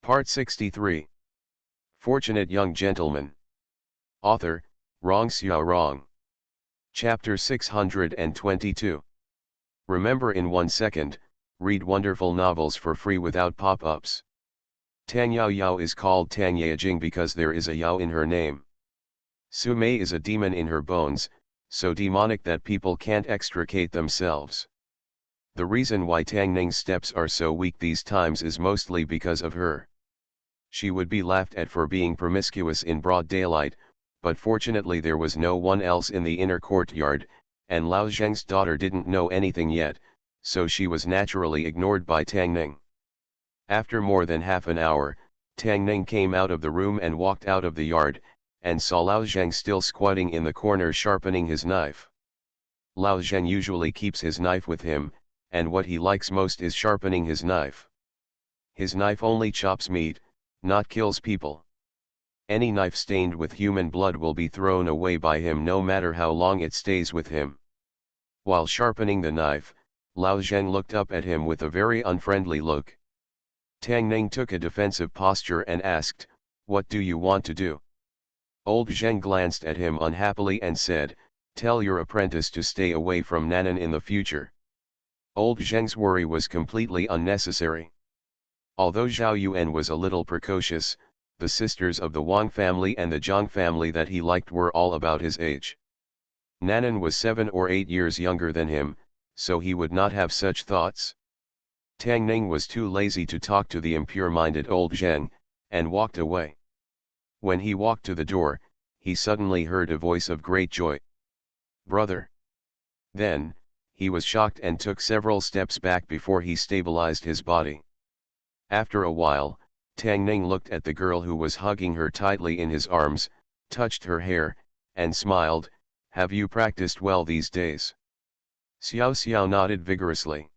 Part 63. Fortunate Young Gentleman. Author, Rong Xiao Rong. Chapter 622. Remember in 1 second, read wonderful novels for free without pop-ups. Tang Yao Yao is called Tang Yajing because there is a Yao in her name. Su Mei is a demon in her bones, so demonic that people can't extricate themselves. The reason why Tang Ning's steps are so weak these times is mostly because of her. She would be laughed at for being promiscuous in broad daylight, but fortunately there was no one else in the inner courtyard, and Lao Zheng's daughter didn't know anything yet, so she was naturally ignored by Tang Ning. After more than half an hour, Tang Ning came out of the room and walked out of the yard, and saw Lao Zheng still squatting in the corner sharpening his knife. Lao Zheng usually keeps his knife with him, and what he likes most is sharpening his knife. His knife only chops meat, not kills people. Any knife stained with human blood will be thrown away by him no matter how long it stays with him. While sharpening the knife, Lao Zheng looked up at him with a very unfriendly look. Tang Ning took a defensive posture and asked, "What do you want to do?" Old Zheng glanced at him unhappily and said, "Tell your apprentice to stay away from Nanan in the future." Old Zheng's worry was completely unnecessary. Although Zhao Yuan was a little precocious, the sisters of the Wang family and the Zhang family that he liked were all about his age. Nanan was 7 or 8 years younger than him, so he would not have such thoughts. Tang Ning was too lazy to talk to the impure-minded old Zheng, and walked away. When he walked to the door, he suddenly heard a voice of great joy. "Brother!" Then, he was shocked and took several steps back before he stabilized his body. After a while, Tang Ning looked at the girl who was hugging her tightly in his arms, touched her hair, and smiled. "Have you practiced well these days?" Xiao Xiao nodded vigorously.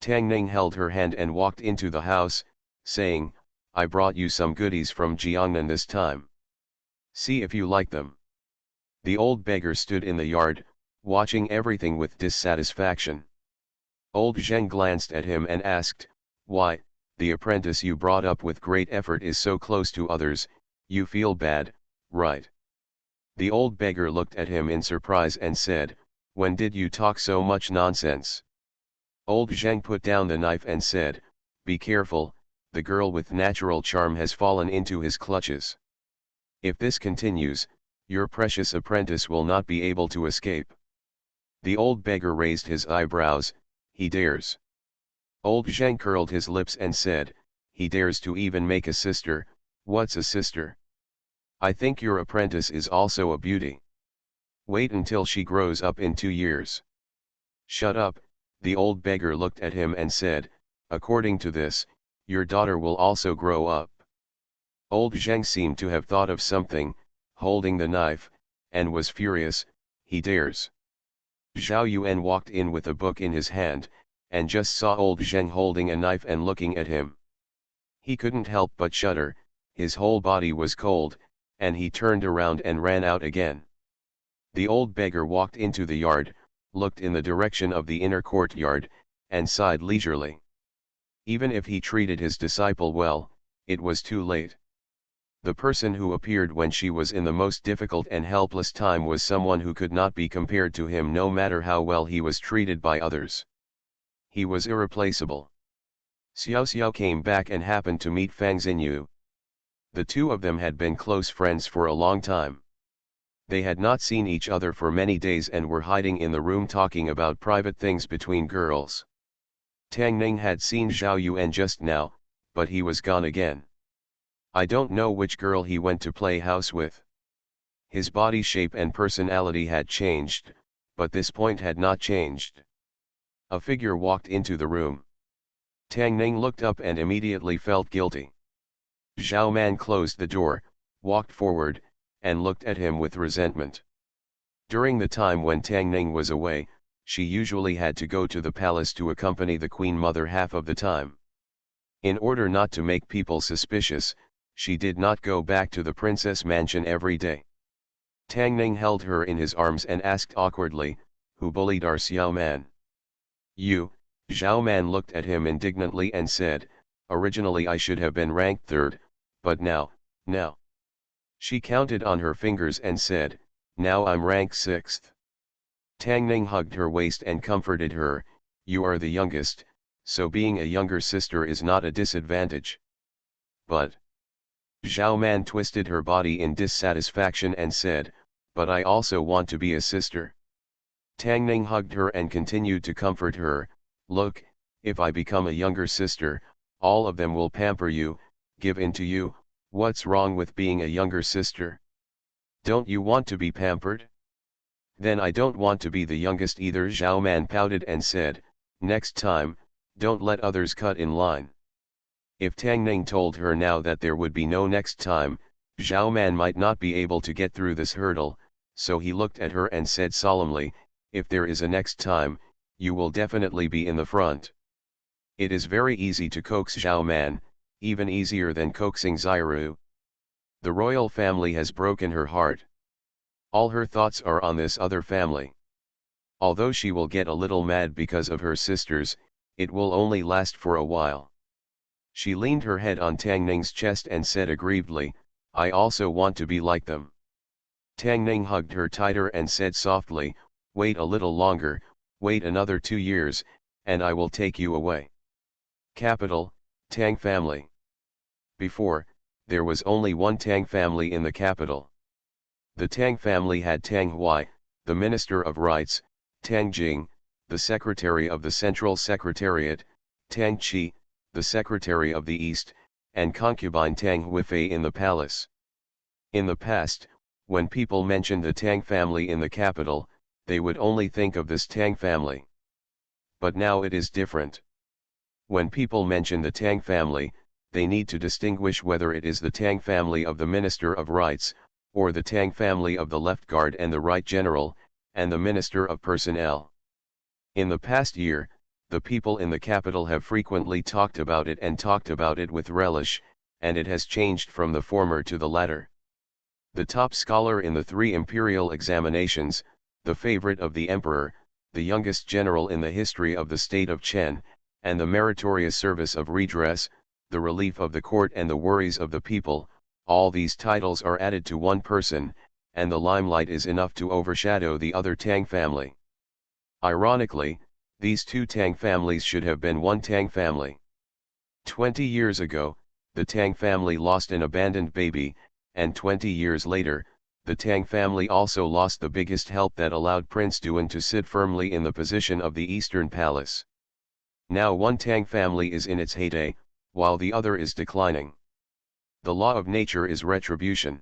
Tang Ning held her hand and walked into the house, saying, "I brought you some goodies from Jiangnan this time. See if you like them." The old beggar stood in the yard, watching everything with dissatisfaction. Old Zheng glanced at him and asked, "Why, the apprentice you brought up with great effort is so close to others, you feel bad, right?" The old beggar looked at him in surprise and said, "When did you talk so much nonsense?" Old Zheng put down the knife and said, "Be careful, the girl with natural charm has fallen into his clutches. If this continues, your precious apprentice will not be able to escape." The old beggar raised his eyebrows. "He dares." Old Zheng curled his lips and said, "He dares to even make a sister." "What's a sister?" "I think your apprentice is also a beauty. Wait until she grows up in 2 years. "Shut up," the old beggar looked at him and said, "According to this, your daughter will also grow up." Old Zheng seemed to have thought of something, holding the knife, and was furious. "He dares." Zhao Yuan walked in with a book in his hand, and just saw old Zheng holding a knife and looking at him. He couldn't help but shudder, his whole body was cold, and he turned around and ran out again. The old beggar walked into the yard, looked in the direction of the inner courtyard, and sighed leisurely. Even if he treated his disciple well, it was too late. The person who appeared when she was in the most difficult and helpless time was someone who could not be compared to him no matter how well he was treated by others. He was irreplaceable. Xiao Xiao came back and happened to meet Fang Xinyu. The two of them had been close friends for a long time. They had not seen each other for many days and were hiding in the room talking about private things between girls. Tang Ning had seen Zhao Yuan just now, but he was gone again. I don't know which girl he went to play house with. His body shape and personality had changed, but this point had not changed. A figure walked into the room. Tang Ning looked up and immediately felt guilty. Zhao Man closed the door, walked forward, and looked at him with resentment. During the time when Tang Ning was away, she usually had to go to the palace to accompany the Queen Mother half of the time. In order not to make people suspicious, she did not go back to the princess mansion every day. Tang Ning held her in his arms and asked awkwardly, "Who bullied our Xiao Man?" "You." Zhao Man looked at him indignantly and said, Originally I should have been ranked third, but now. She counted on her fingers and said, now I'm ranked sixth. Tang Ning hugged her waist and comforted her, you are the youngest, so being a younger sister is not a disadvantage. But Zhao Man twisted her body in dissatisfaction and said, but I also want to be a sister. Tang Ning hugged her and continued to comfort her, look, if I become a younger sister, all of them will pamper you, give in to you, what's wrong with being a younger sister? Don't you want to be pampered? Then I don't want to be the youngest either. Zhao Man pouted and said, next time, don't let others cut in line. If Tang Ning told her now that there would be no next time, Zhao Man might not be able to get through this hurdle, so he looked at her and said solemnly, if there is a next time, you will definitely be in the front. It is very easy to coax Zhao Man, even easier than coaxing Xiru. The royal family has broken her heart. All her thoughts are on this other family. Although she will get a little mad because of her sisters, it will only last for a while. She leaned her head on Tang Ning's chest and said aggrievedly, I also want to be like them. Tang Ning hugged her tighter and said softly, wait a little longer, wait another 2 years, and I will take you away. Capital, Tang family. Before, there was only one Tang family in the capital. The Tang family had Tang Hui, the Minister of Rights, Tang Jing, the Secretary of the Central Secretariat, Tang Qi, the Secretary of the East, and concubine Tang Huifei in the palace. In the past, when people mentioned the Tang family in the capital, they would only think of this Tang family. But now it is different. When people mention the Tang family, they need to distinguish whether it is the Tang family of the Minister of Rights, or the Tang family of the Left Guard and the Right General, and the Minister of Personnel. In the past year, the people in the capital have frequently talked about it and talked about it with relish, and it has changed from the former to the latter. The top scholar in the 3 imperial examinations, the favorite of the emperor, the youngest general in the history of the state of Chen, and the meritorious service of redress, the relief of the court and the worries of the people, all these titles are added to one person, and the limelight is enough to overshadow the other Tang family. Ironically, these 2 Tang families should have been one Tang family. 20 years ago, the Tang family lost an abandoned baby, and 20 years later, the Tang family also lost the biggest help that allowed Prince Duan to sit firmly in the position of the Eastern Palace. Now one Tang family is in its heyday, while the other is declining. The law of nature is retribution.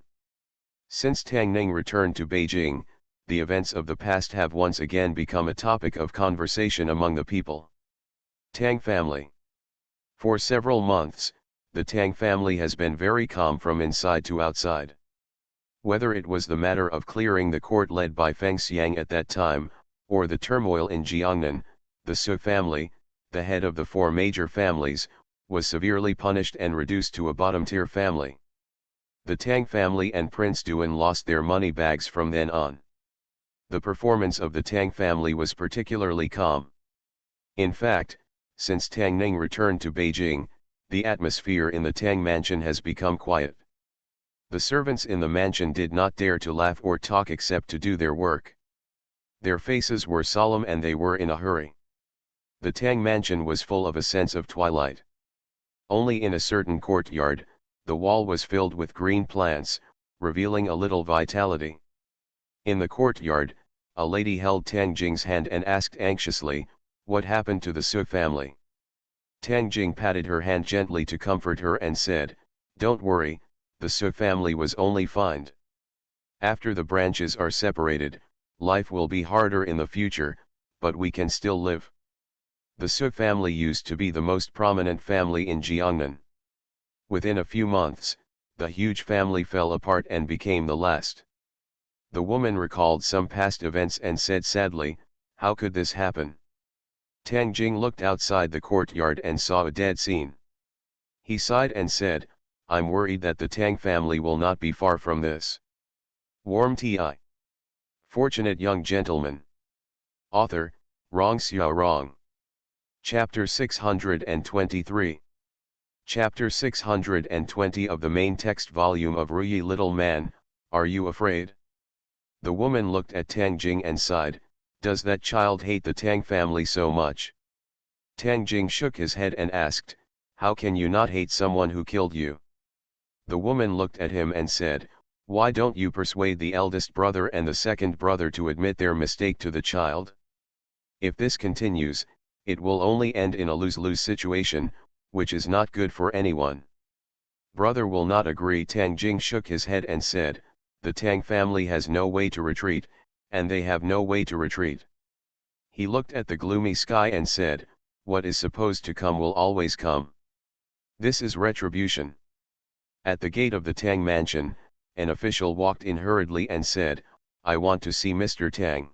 Since Tang Ning returned to Beijing, the events of the past have once again become a topic of conversation among the people. Tang family. For several months, the Tang family has been very calm from inside to outside. Whether it was the matter of clearing the court led by Feng Xiang at that time, or the turmoil in Jiangnan, the Su family, the head of the 4 major families, was severely punished and reduced to a bottom-tier family. The Tang family and Prince Duan lost their money bags from then on. The performance of the Tang family was particularly calm. In fact, since Tang Ning returned to Beijing, the atmosphere in the Tang mansion has become quiet. The servants in the mansion did not dare to laugh or talk except to do their work. Their faces were solemn and they were in a hurry. The Tang mansion was full of a sense of twilight. Only in a certain courtyard, the wall was filled with green plants, revealing a little vitality. In the courtyard, a lady held Tang Jing's hand and asked anxiously, what happened to the Su family? Tang Jing patted her hand gently to comfort her and said, don't worry, the Su family was only fined. After the branches are separated, life will be harder in the future, but we can still live. The Su family used to be the most prominent family in Jiangnan. Within a few months, the huge family fell apart and became the last. The woman recalled some past events and said sadly, how could this happen? Tang Jing looked outside the courtyard and saw a dead scene. He sighed and said, I'm worried that the Tang family will not be far from this. Warm Ti. Fortunate Young Gentleman. Author, Rong Xiao Rong. Chapter 623. Chapter 620 of the main text volume of Ruyi Little Man, Are You Afraid? The woman looked at Tang Jing and sighed, Does that child hate the Tang family so much? Tang Jing shook his head and asked, How can you not hate someone who killed you? The woman looked at him and said, Why don't you persuade the eldest brother and the second brother to admit their mistake to the child? If this continues, it will only end in a lose-lose situation, which is not good for anyone. Brother will not agree. Tang Jing shook his head and said, The Tang family has no way to retreat, and they have no way to retreat. He looked at the gloomy sky and said, What is supposed to come will always come. This is retribution. At the gate of the Tang mansion, an official walked in hurriedly and said, I want to see Mr. Tang.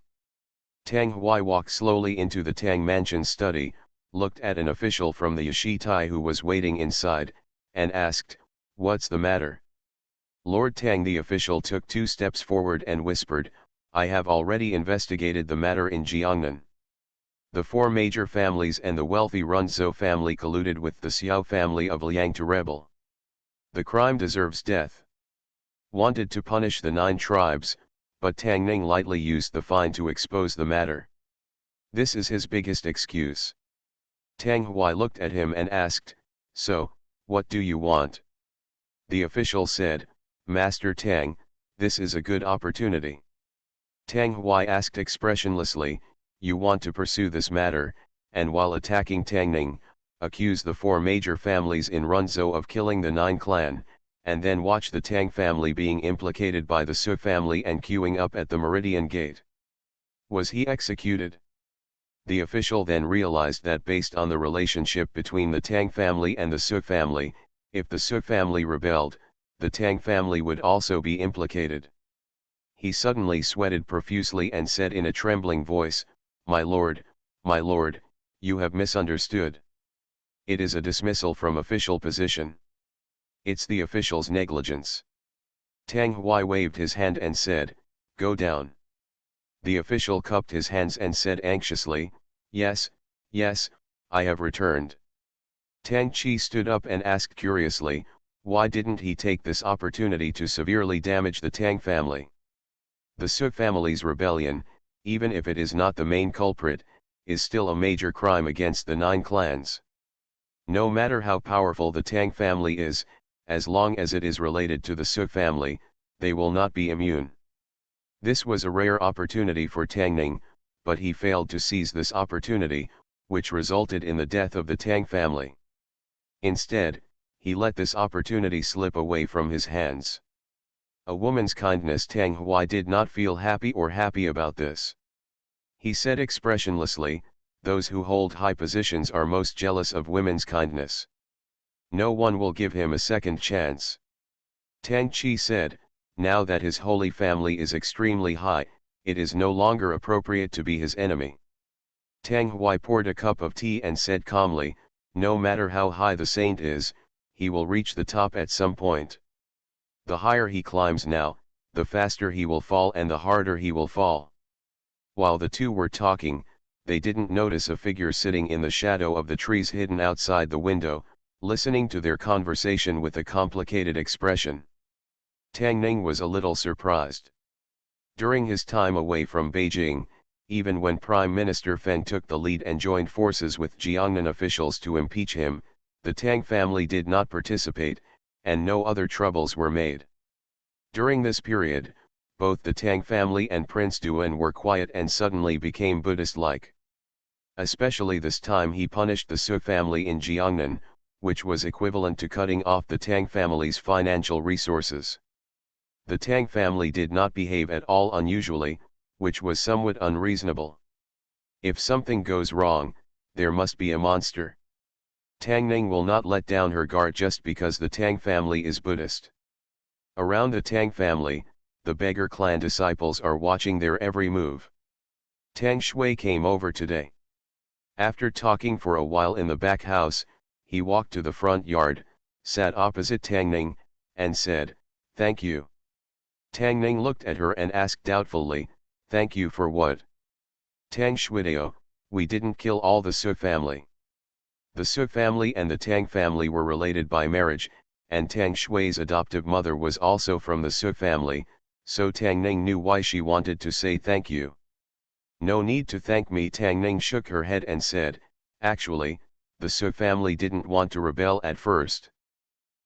Tang Hui walked slowly into the Tang mansion study, looked at an official from the Yashitai who was waiting inside, and asked, What's the matter? Lord Tang. The official took 2 steps forward and whispered, I have already investigated the matter in Jiangnan. The 4 major families and the wealthy Runzhou family colluded with the Xiao family of Liang to rebel. The crime deserves death. Wanted to punish the 9 tribes, but Tang Ning lightly used the fine to expose the matter. This is his biggest excuse. Tang Hui looked at him and asked, So, what do you want? The official said, Master Tang, this is a good opportunity. Tang Hui asked expressionlessly, You want to pursue this matter, and while attacking Tang Ning, accuse the 4 major families in Runzhou of killing the 9 clan, and then watch the Tang family being implicated by the Su family and queuing up at the Meridian Gate. Was he executed? The official then realized that based on the relationship between the Tang family and the Su family, if the Su family rebelled, the Tang family would also be implicated. He suddenly sweated profusely and said in a trembling voice, my lord, you have misunderstood. It is a dismissal from official position. It's the official's negligence. Tang Hui waved his hand and said, Go down. The official cupped his hands and said anxiously, Yes, I have returned. Tang Qi stood up and asked curiously, why didn't he take this opportunity to severely damage the Tang family? The Su family's rebellion, even if it is not the main culprit, is still a major crime against the 9 clans. No matter how powerful the Tang family is, as long as it is related to the Su family, they will not be immune. This was a rare opportunity for Tang Ning, but he failed to seize this opportunity, which resulted in the death of the Tang family. Instead, he let this opportunity slip away from his hands. A woman's kindness. Tang Hui did not feel happy about this. He said expressionlessly, those who hold high positions are most jealous of women's kindness. No one will give him a second chance. Tang Qi said, now that his holy family is extremely high, it is no longer appropriate to be his enemy. Tang Hui poured a cup of tea and said calmly, no matter how high the saint is, he will reach the top at some point. The higher he climbs now, the faster he will fall and the harder he will fall. While the 2 were talking, they didn't notice a figure sitting in the shadow of the trees hidden outside the window, listening to their conversation with a complicated expression. Tang Ning was a little surprised. During his time away from Beijing, even when Prime Minister Feng took the lead and joined forces with Jiangnan officials to impeach him, the Tang family did not participate, and no other troubles were made. During this period, both the Tang family and Prince Duan were quiet and suddenly became Buddhist-like. Especially this time he punished the Su family in Jiangnan, which was equivalent to cutting off the Tang family's financial resources. The Tang family did not behave at all unusually, which was somewhat unreasonable. If something goes wrong, there must be a monster. Tang Ning will not let down her guard just because the Tang family is Buddhist. Around the Tang family, the beggar clan disciples are watching their every move. Tang Shui came over today. After talking for a while in the back house, he walked to the front yard, sat opposite Tang Ning, and said, Thank you. Tang Ning looked at her and asked doubtfully, Thank you for what? Tang Shuidao, we didn't kill all the Su family. The Su family and the Tang family were related by marriage, and Tang Shui's adoptive mother was also from the Su family, so Tang Ning knew why she wanted to say thank you. No need to thank me. Tang Ning shook her head and said, actually, the Su family didn't want to rebel at first.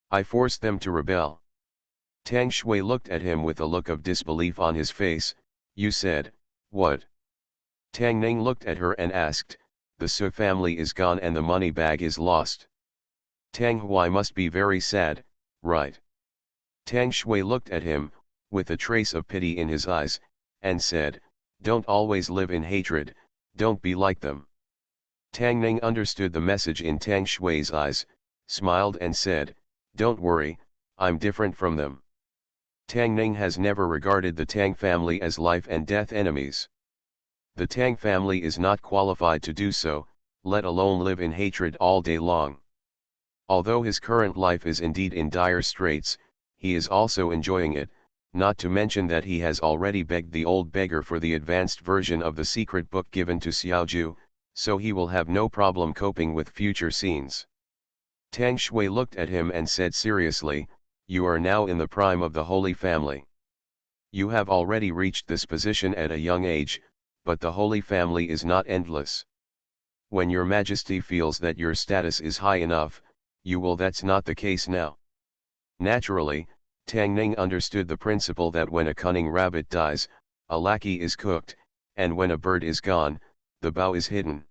I forced them to rebel. Tang Shui looked at him with a look of disbelief on his face. You said, what? Tang Ning looked at her and asked, the Su family is gone and the money bag is lost. Tang Hui must be very sad, right? Tang Shui looked at him, with a trace of pity in his eyes, and said, don't always live in hatred, don't be like them. Tang Ning understood the message in Tang Shui's eyes, smiled and said, don't worry, I'm different from them. Tang Ning has never regarded the Tang family as life and death enemies. The Tang family is not qualified to do so, let alone live in hatred all day long. Although his current life is indeed in dire straits, he is also enjoying it, not to mention that he has already begged the old beggar for the advanced version of the secret book given to Xiaoju, so he will have no problem coping with future scenes. Tang Shui looked at him and said seriously, you are now in the prime of the Holy Family. You have already reached this position at a young age, but the Holy Family is not endless. When your Majesty feels that your status is high enough, you will. That's not the case now. Naturally, Tang Ning understood the principle that when a cunning rabbit dies, a lackey is cooked, and when a bird is gone, the bough is hidden.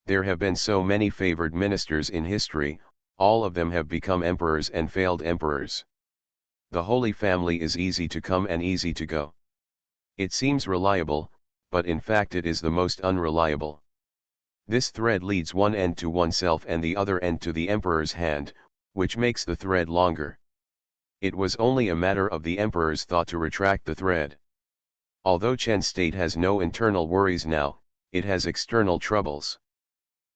There have been so many favored ministers in history, all of them have become emperors and failed emperors. The Holy Family is easy to come and easy to go. It seems reliable, but in fact it is the most unreliable. This thread leads one end to oneself and the other end to the emperor's hand, which makes the thread longer. It was only a matter of the emperor's thought to retract the thread. Although Chen state has no internal worries now, it has external troubles.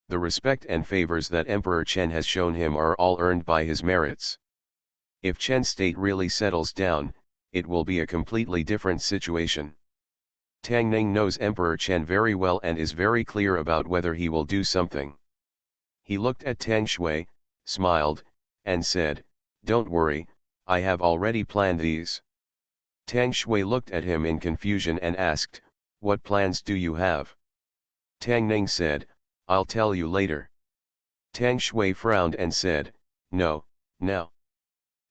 The respect and favors that Emperor Chen has shown him are all earned by his merits. If Chen state really settles down, it will be a completely different situation. Tang Ning knows Emperor Chen very well and is very clear about whether he will do something. He looked at Tang Shui, smiled, and said, don't worry, I have already planned these. Tang Shui looked at him in confusion and asked, what plans do you have? Tang Ning said, I'll tell you later. Tang Shui frowned and said, no, now.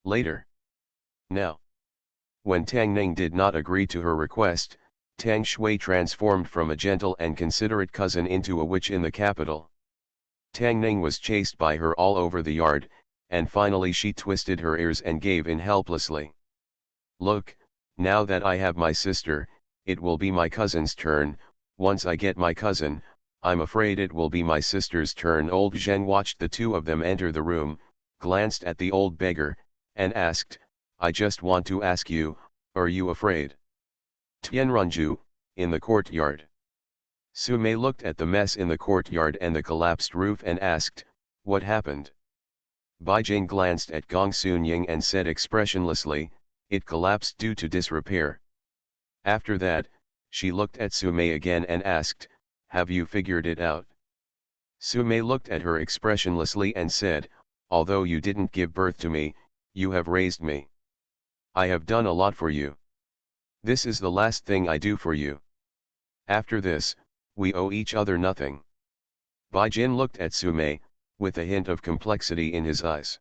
Later. Now. When Tang Ning did not agree to her request, Tang Shui transformed from a gentle and considerate cousin into a witch in the capital. Tang Ning was chased by her all over the yard, and finally she twisted her ears and gave in helplessly. Look, now that I have my sister, it will be my cousin's turn. Once I get my cousin, I'm afraid it will be my sister's turn. Old Zheng watched the two of them enter the room, glanced at the old beggar, and asked, I just want to ask you, are you afraid? Tianrunju, in the courtyard. Su Mei looked at the mess in the courtyard and the collapsed roof and asked, what happened? Bai Jing glanced at Gong Sunying and said expressionlessly, it collapsed due to disrepair. After that, she looked at Su Mei again and asked, have you figured it out? Su Mei looked at her expressionlessly and said, although you didn't give birth to me, you have raised me. I have done a lot for you. This is the last thing I do for you. After this, we owe each other nothing. Bai Jin looked at Su Mei, with a hint of complexity in his eyes.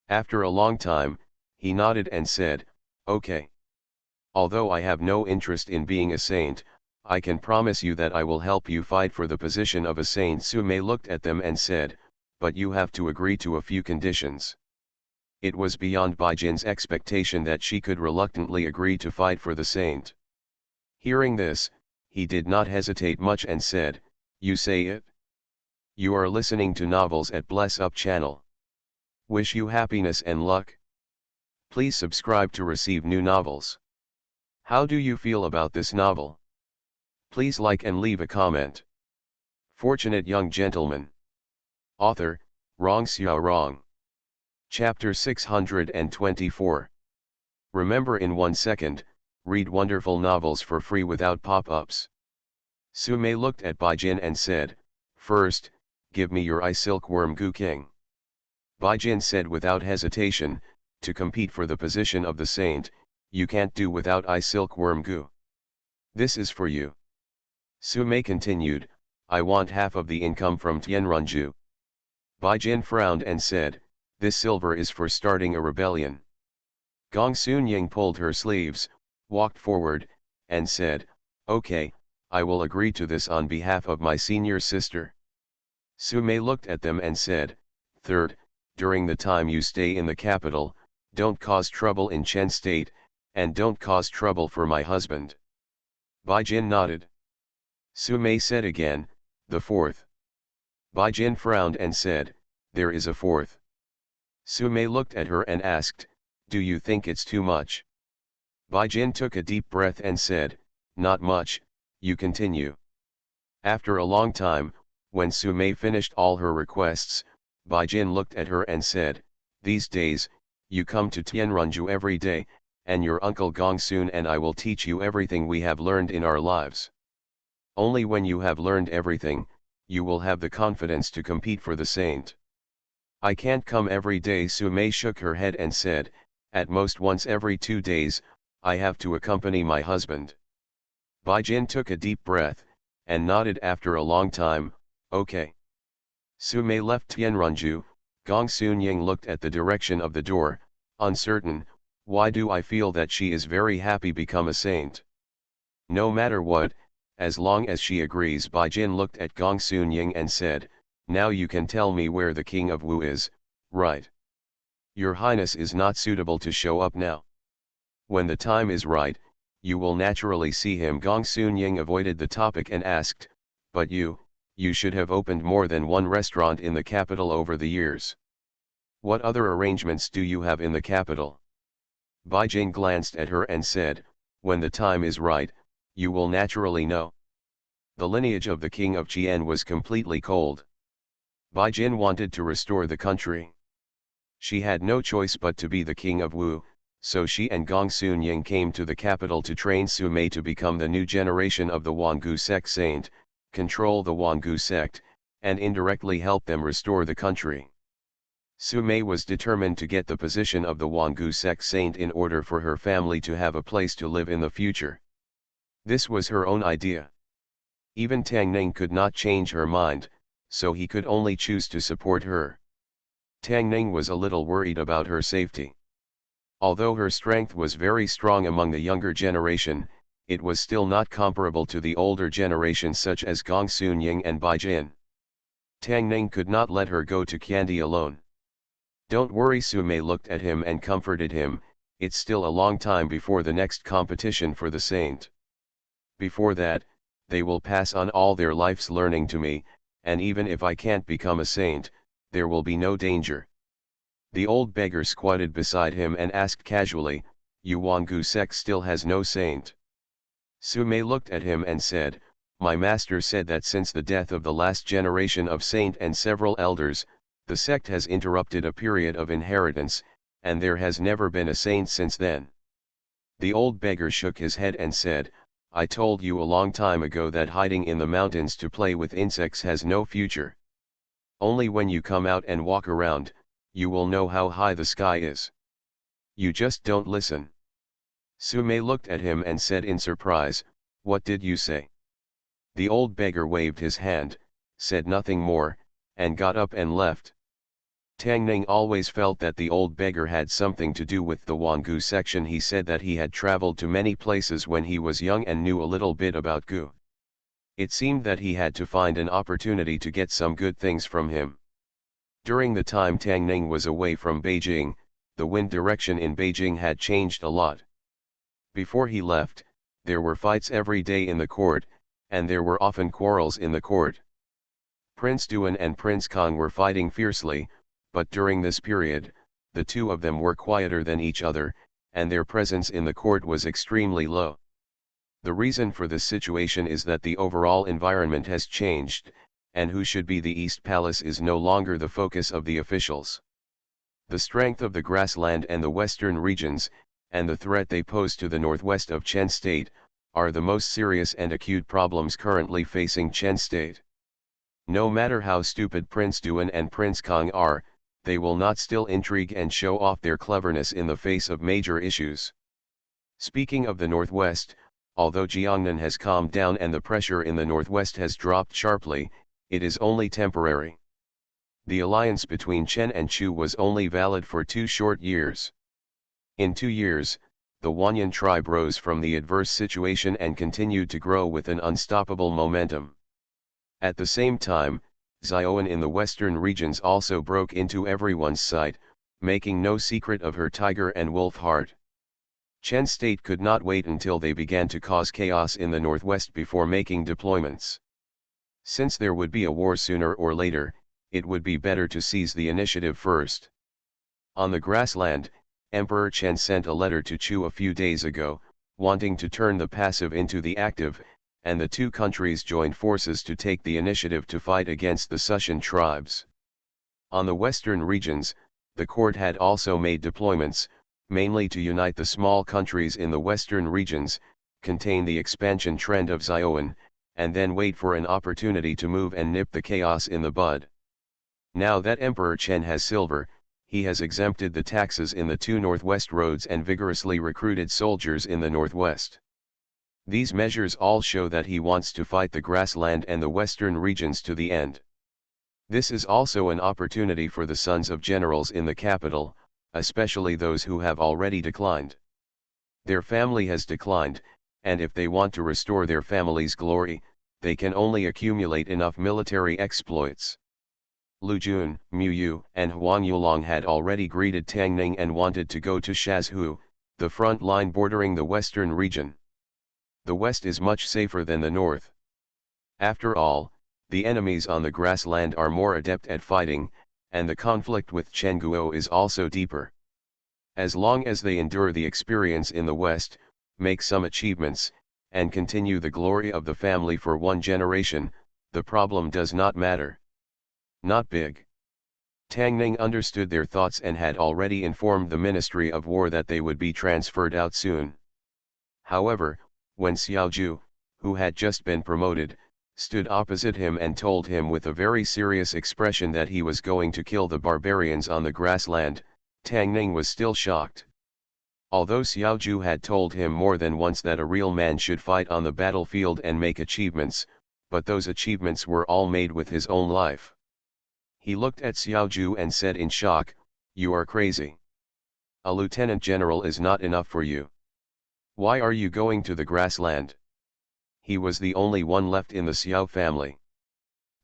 After a long time, he nodded and said, okay. Although I have no interest in being a saint, I can promise you that I will help you fight for the position of a saint. Su Mei looked at them and said, but you have to agree to a few conditions. It was beyond Bai Jin's expectation that she could reluctantly agree to fight for the saint. Hearing this, he did not hesitate much and said, you say it? You are listening to novels at Bless Up channel. Wish you happiness and luck. Please subscribe to receive new novels. How do you feel about this novel? Please like and leave a comment. Fortunate Young Gentleman. Author, Rong Xiao Rong. Chapter 624. Remember in 1 second, read wonderful novels for free without pop-ups. Su Mei looked at Bai Jin and said, first, give me your eye silkworm goo king. Baijin said without hesitation, to compete for the position of the saint, you can't do without eye silkworm goo. This is for you. Su Mei continued, I want half of the income from Tianrunju. Baijin frowned and said, this silver is for starting a rebellion. Gong Sunying pulled her sleeves, walked forward, and said, okay, I will agree to this on behalf of my senior sister. Su Mei looked at them and said, third, during the time you stay in the capital, don't cause trouble in Chen State, and don't cause trouble for my husband. Baijin nodded. Su Mei said again, the fourth. Baijin frowned and said, there is a fourth. Su Mei looked at her and asked, do you think it's too much? Baijin took a deep breath and said, not much, you continue. After a long time, when Su Mei finished all her requests, Baijin looked at her and said, these days, you come to Tianrunju every day, and your uncle Gongsun and I will teach you everything we have learned in our lives. Only when you have learned everything, you will have the confidence to compete for the saint. I can't come every day. Su Mei shook her head and said, at most once every 2 days, I have to accompany my husband. Baijin took a deep breath, and nodded after a long time, okay. Su Mei left Tianrunju. Gong Sunying looked at the direction of the door, uncertain, why do I feel that she is very happy become a saint? No matter what, as long as she agrees. Baijin looked at Gong Sunying and said, now you can tell me where the king of Wu is, right? Your highness is not suitable to show up now. When the time is right, you will naturally see him. Gong Sunying avoided the topic and asked, but you should have opened more than one restaurant in the capital over the years. What other arrangements do you have in the capital? Baijin glanced at her and said, when the time is right, you will naturally know. The lineage of the king of Qian was completely cold. Baijin wanted to restore the country. She had no choice but to be the king of Wu, so she and Gong Sunying came to the capital to train Su Mei to become the new generation of the Wangu sect saint, control the Wangu sect, and indirectly help them restore the country. Su Mei was determined to get the position of the Wangu sect saint in order for her family to have a place to live in the future. This was her own idea. Even Tang Ning could not change her mind, so he could only choose to support her. Tang Ning was a little worried about her safety. Although her strength was very strong among the younger generation, it was still not comparable to the older generation such as Gong Sunying and Baijin. Tang Ning could not let her go to Kandy alone. Don't worry. Su Mei looked at him and comforted him, it's still a long time before the next competition for the saint. Before that, they will pass on all their life's learning to me, and even if I can't become a saint, there will be no danger. The old beggar squatted beside him and asked casually, Yu Wangu sect still has no saint? Su Mei looked at him and said, my master said that since the death of the last generation of saint and several elders, the sect has interrupted a period of inheritance, and there has never been a saint since then. The old beggar shook his head and said, I told you a long time ago that hiding in the mountains to play with insects has no future. Only when you come out and walk around, you will know how high the sky is. You just don't listen. Su Mei looked at him and said in surprise, what did you say? The old beggar waved his hand, said nothing more, and got up and left. Tang Ning always felt that the old beggar had something to do with the Wangu section. He said that he had traveled to many places when he was young and knew a little bit about Gu. It seemed that he had to find an opportunity to get some good things from him. During the time Tang Ning was away from Beijing, the wind direction in Beijing had changed a lot. Before he left, there were fights every day in the court, and there were often quarrels in the court. Prince Duan and Prince Kong were fighting fiercely, but during this period, the two of them were quieter than each other, and their presence in the court was extremely low. The reason for this situation is that the overall environment has changed, and who should be the East Palace is no longer the focus of the officials. The strength of the grassland and the western regions, and the threat they pose to the northwest of Chen State, are the most serious and acute problems currently facing Chen State. No matter how stupid Prince Duan and Prince Kong are, they will not still intrigue and show off their cleverness in the face of major issues. Speaking of the northwest, although Jiangnan has calmed down and the pressure in the northwest has dropped sharply, it is only temporary. The alliance between Chen and Chu was only valid for 2 short years. In 2 years, the Wanyan tribe rose from the adverse situation and continued to grow with an unstoppable momentum. At the same time, Xiaoan in the western regions also broke into everyone's sight, making no secret of her tiger and wolf heart. Chen's state could not wait until they began to cause chaos in the northwest before making deployments. Since there would be a war sooner or later, it would be better to seize the initiative first. On the grassland, Emperor Chen sent a letter to Chu a few days ago, wanting to turn the passive into the active, and the 2 countries joined forces to take the initiative to fight against the Sushan tribes. On the western regions, the court had also made deployments, mainly to unite the small countries in the western regions, contain the expansion trend of Xiaoan, and then wait for an opportunity to move and nip the chaos in the bud. Now that Emperor Chen has silver, he has exempted the taxes in the 2 northwest roads and vigorously recruited soldiers in the northwest. These measures all show that he wants to fight the grassland and the western regions to the end. This is also an opportunity for the sons of generals in the capital, especially those who have already declined. Their family has declined, and if they want to restore their family's glory, they can only accumulate enough military exploits. Lu Jun, Mu Yu, and Huang Yulong had already greeted Tang Ning and wanted to go to Shazhu, the front line bordering the western region. The west is much safer than the north. After all, the enemies on the grassland are more adept at fighting, and the conflict with Chengguo is also deeper. As long as they endure the experience in the west, make some achievements, and continue the glory of the family for 1 generation, the problem does not matter. Not big. Tang Ning understood their thoughts and had already informed the Ministry of War that they would be transferred out soon. However, when Xiaoju, who had just been promoted, stood opposite him and told him with a very serious expression that he was going to kill the barbarians on the grassland, Tang Ning was still shocked. Although Xiaoju had told him more than once that a real man should fight on the battlefield and make achievements, but those achievements were all made with his own life. He looked at Xiaoju and said in shock, "You are crazy. A lieutenant general is not enough for you. Why are you going to the grassland?" He was the only one left in the Xiao family.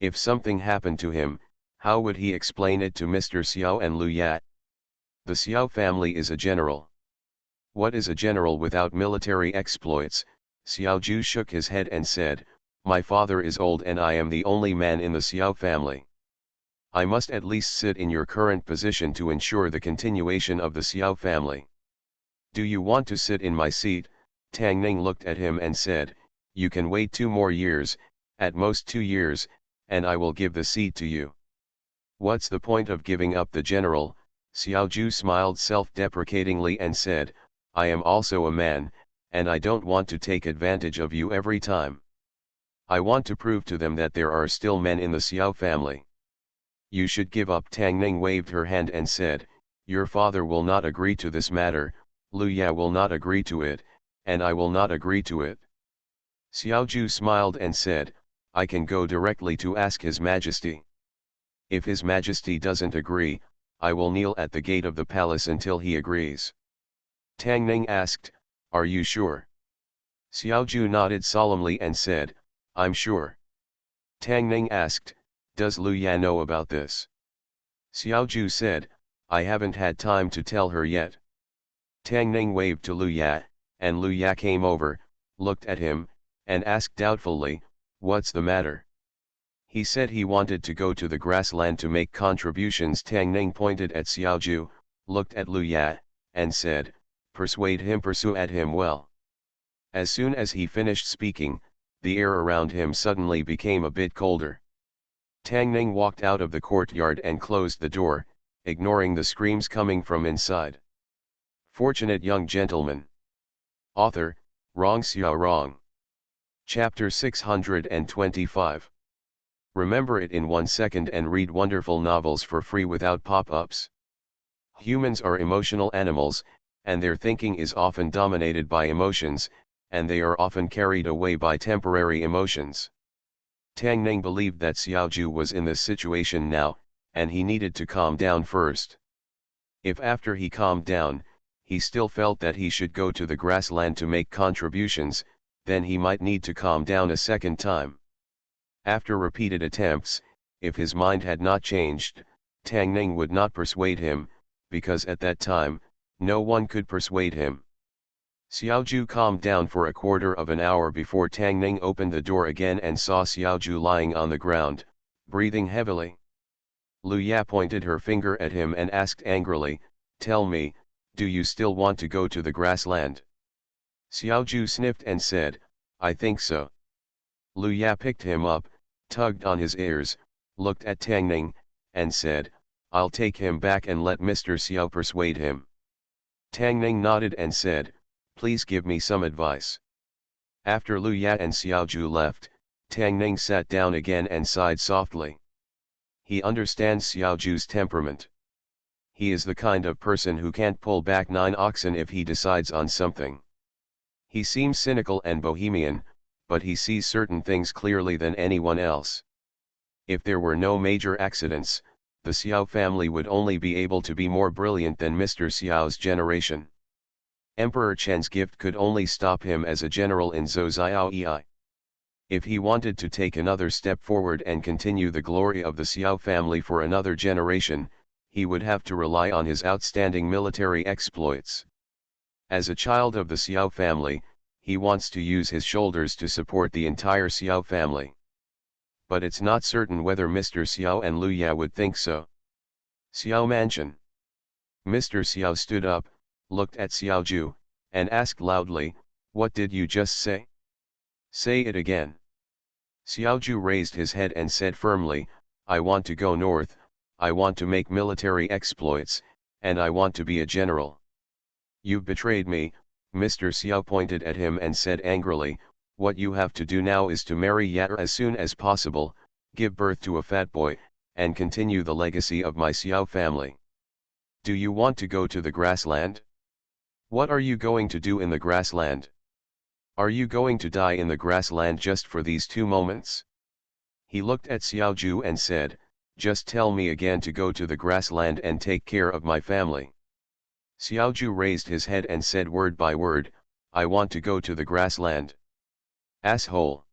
If something happened to him, how would he explain it to Mr. Xiao and Lu Ya? The Xiao family is a general. What is a general without military exploits? Xiaoju shook his head and said, "My father is old and I am the only man in the Xiao family. I must at least sit in your current position to ensure the continuation of the Xiao family." "Do you want to sit in my seat?" Tang Ning looked at him and said, "You can wait 2 more years, at most 2 years, and I will give the seat to you." "What's the point of giving up the general?" Xiaoju smiled self-deprecatingly and said, "I am also a man, and I don't want to take advantage of you every time. I want to prove to them that there are still men in the Xiao family." "You should give up." Tang Ning waved her hand and said, "Your father will not agree to this matter, Lu Ya will not agree to it, and I will not agree to it." Xiaoju smiled and said, "I can go directly to ask His Majesty. If His Majesty doesn't agree, I will kneel at the gate of the palace until he agrees." Tang Ning asked, "Are you sure?" Xiaoju nodded solemnly and said, "I'm sure." Tang Ning asked, "Does Lu Ya know about this?" Xiaoju said, "I haven't had time to tell her yet." Tang Ning waved to Lu Ya, and Lu Ya came over, looked at him, and asked doubtfully, "What's the matter?" He said he wanted to go to the grassland to make contributions. Tang Ning pointed at Xiaoju, looked at Lu Ya, and said, "Persuade him, persuade him well." As soon as he finished speaking, the air around him suddenly became a bit colder. Tang Ning walked out of the courtyard and closed the door, ignoring the screams coming from inside. Fortunate Young Gentleman. Author, Rong Xiao Rong. Chapter 625. Remember it in 1 second and read wonderful novels for free without pop-ups. Humans are emotional animals, and their thinking is often dominated by emotions, and they are often carried away by temporary emotions. Tang Ning believed that Xiaoju was in this situation now, and he needed to calm down first. If after he calmed down, he still felt that he should go to the grassland to make contributions, then he might need to calm down a second time. After repeated attempts, if his mind had not changed, Tang Ning would not persuade him, because at that time, no one could persuade him. Xiaoju calmed down for a quarter of an hour before Tang Ning opened the door again and saw Xiaoju lying on the ground, breathing heavily. Lu Ya pointed her finger at him and asked angrily, "Tell me, do you still want to go to the grassland?" Xiaoju sniffed and said, "I think so." Lu Ya picked him up, tugged on his ears, looked at Tang Ning, and said, "I'll take him back and let Mr. Xiao persuade him." Tang Ning nodded and said, "Please give me some advice." After Lu Ya and Xiaoju left, Tang Ning sat down again and sighed softly. He understands Xiaoju's temperament. He is the kind of person who can't pull back 9 oxen if he decides on something. He seems cynical and bohemian, but he sees certain things clearly than anyone else. If there were no major accidents, the Xiao family would only be able to be more brilliant than Mr. Xiao's generation. Emperor Chen's gift could only stop him as a general in Zhou Xiaoyi. If he wanted to take another step forward and continue the glory of the Xiao family for another generation, he would have to rely on his outstanding military exploits. As a child of the Xiao family, he wants to use his shoulders to support the entire Xiao family. But it's not certain whether Mr. Xiao and Lu Ya would think so. Xiao Mansion. Mr. Xiao stood up, looked at Xiaoju, and asked loudly, "What did you just say? Say it again." Xiaoju raised his head and said firmly, "I want to go north, I want to make military exploits, and I want to be a general." "You've betrayed me," Mr. Xiao pointed at him and said angrily, "What you have to do now is to marry Yatter as soon as possible, give birth to a fat boy, and continue the legacy of my Xiao family. Do you want to go to the grassland? What are you going to do in the grassland? Are you going to die in the grassland just for these 2 moments?" He looked at Xiaoju and said, "Just tell me again to go to the grassland and take care of my family." Xiaoju raised his head and said word by word, "I want to go to the grassland." "Asshole."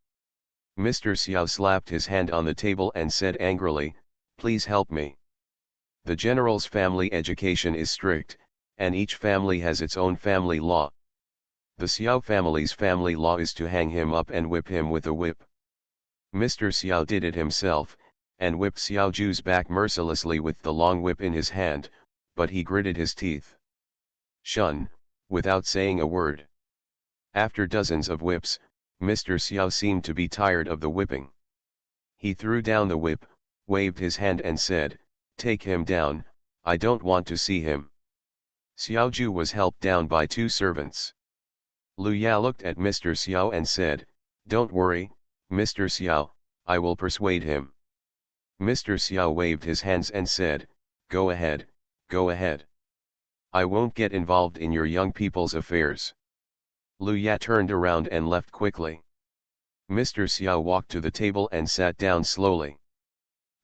Mr. Xiao slapped his hand on the table and said angrily, "Please help me. The general's family education is strict, and each family has its own family law. The Xiao family's family law is to hang him up and whip him with a whip." Mr. Xiao did it himself, and whipped Xiaoju's back mercilessly with the long whip in his hand, but he gritted his teeth. "Shun," without saying a word. After dozens of whips, Mr. Xiao seemed to be tired of the whipping. He threw down the whip, waved his hand and said, "Take him down, I don't want to see him." Xiaoju was helped down by 2 servants. Lu Ya looked at Mr. Xiao and said, "Don't worry, Mr. Xiao, I will persuade him." Mr. Xiao waved his hands and said, "Go ahead, go ahead. I won't get involved in your young people's affairs." Lu Ya turned around and left quickly. Mr. Xiao walked to the table and sat down slowly.